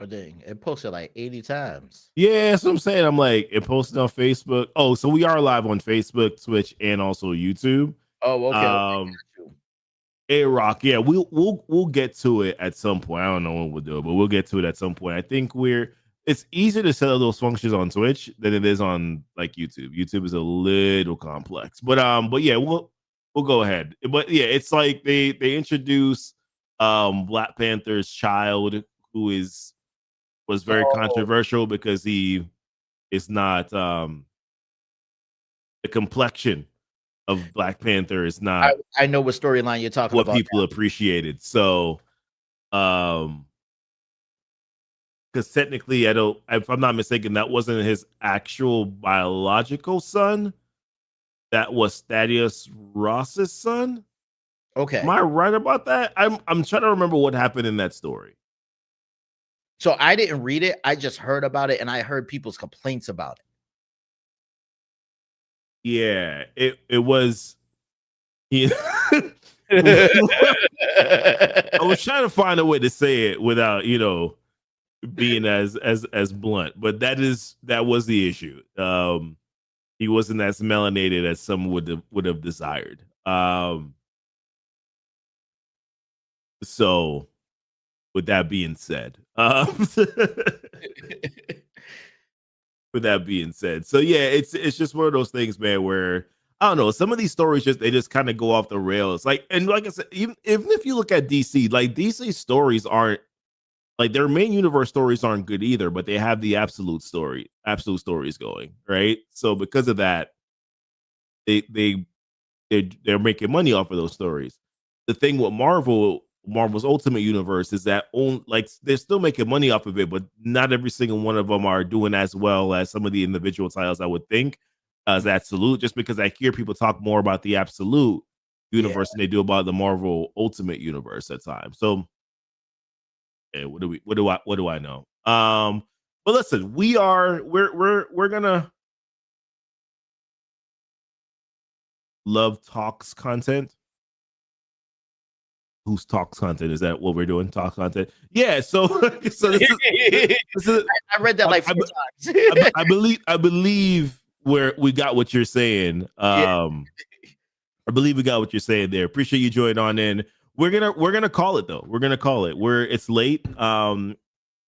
B: Oh dang, it posted like 80 times.
A: Yeah, that's what I'm saying. I'm like, it posted on Facebook. Oh, so we are live on Facebook, Twitch, and also YouTube.
B: Oh, okay.
A: Hey, Rock, yeah, we'll get to it at some point. I don't know when we'll do it, but we'll get to it at some point. I think it's easier to set up those functions on Twitch than it is on like YouTube. YouTube is a little complex, but yeah, we'll go ahead. But yeah, it's like they introduce Black Panther's child, who was very controversial because he is not the complexion of Black Panther is not.
B: I know what storyline you're talking
A: what
B: about.
A: People appreciated. So, because technically, if I'm not mistaken, that wasn't his actual biological son. That was Thaddeus Ross's son.
B: Okay.
A: Am I right about that? I'm trying to remember what happened in that story.
B: So I didn't read it. I just heard about it, and I heard people's complaints about it.
A: Yeah, it was. Yeah. I was trying to find a way to say it without, being as blunt, but that was the issue. He wasn't as melanated as some would have desired. So with that being said, with that being said, so yeah, it's just one of those things, man, where I don't know, some of these stories they just kind of go off the rails. Like, and like I said, even if you look at DC, like DC stories aren't like their main universe stories aren't good either, but they have the absolute stories going, right? So because of that, they're making money off of those stories. The thing with Marvel's Ultimate Universe is that they're still making money off of it, but not every single one of them are doing as well as some of the individual titles I would think as Absolute, just because I hear people talk more about the Absolute universe than they do about the Marvel Ultimate Universe at times. So what do I know? But listen, we're gonna love talks content. Who's talks content? Is that what we're doing? Talk content? Yeah. So this is
B: I read that like 4 times.
A: I believe where we got what you're saying. I believe we got what you're saying there. Appreciate you joining on in. We're gonna call it though. We're gonna call it. It's late. I'm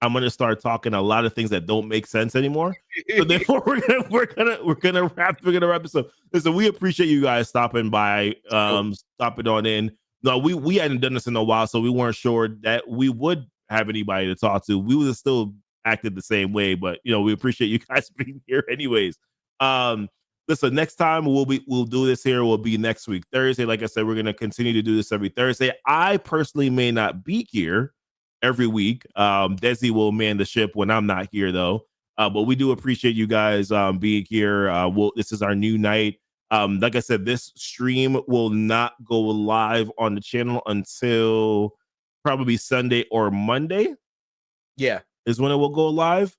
A: gonna start talking a lot of things that don't make sense anymore. So therefore, we're gonna wrap this up. Listen, we appreciate you guys stopping by, stopping on in. No, we hadn't done this in a while, so we weren't sure that we would have anybody to talk to. We would have still acted the same way, but we appreciate you guys being here anyways. Listen, next time we'll do this here will be next week, Thursday. Like I said, we're gonna continue to do this every Thursday. I personally may not be here every week. Dezzy will man the ship when I'm not here though. But we do appreciate you guys being here. This is our new night. Like I said, this stream will not go live on the channel until probably Sunday or Monday.
B: Yeah,
A: is when it will go live.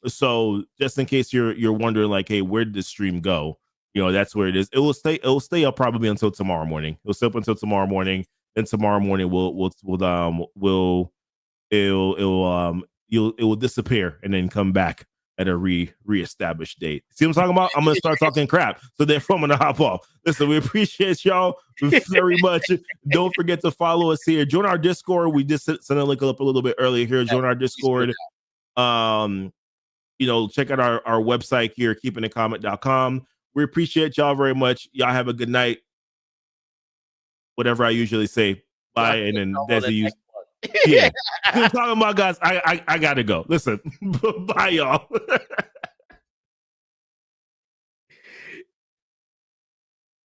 A: So just in case you're wondering, like, hey, where did the stream go? That's where it is. It will stay up probably until tomorrow morning. It'll stay up until tomorrow morning. Then tomorrow morning it will disappear and then come back at a reestablished date. See what I'm talking about? I'm gonna start talking crap, so therefore I'm gonna hop off. Listen, we appreciate y'all very much. Don't forget to follow us here. Join our Discord. We just sent a link up a little bit earlier here. Join our Discord. Check out our website here, keepinitcomment.com. We appreciate y'all very much. Y'all have a good night. Whatever I usually say. Bye. And then Dezzy yeah. I'm talking about, guys. I gotta go. Listen. Bye, y'all.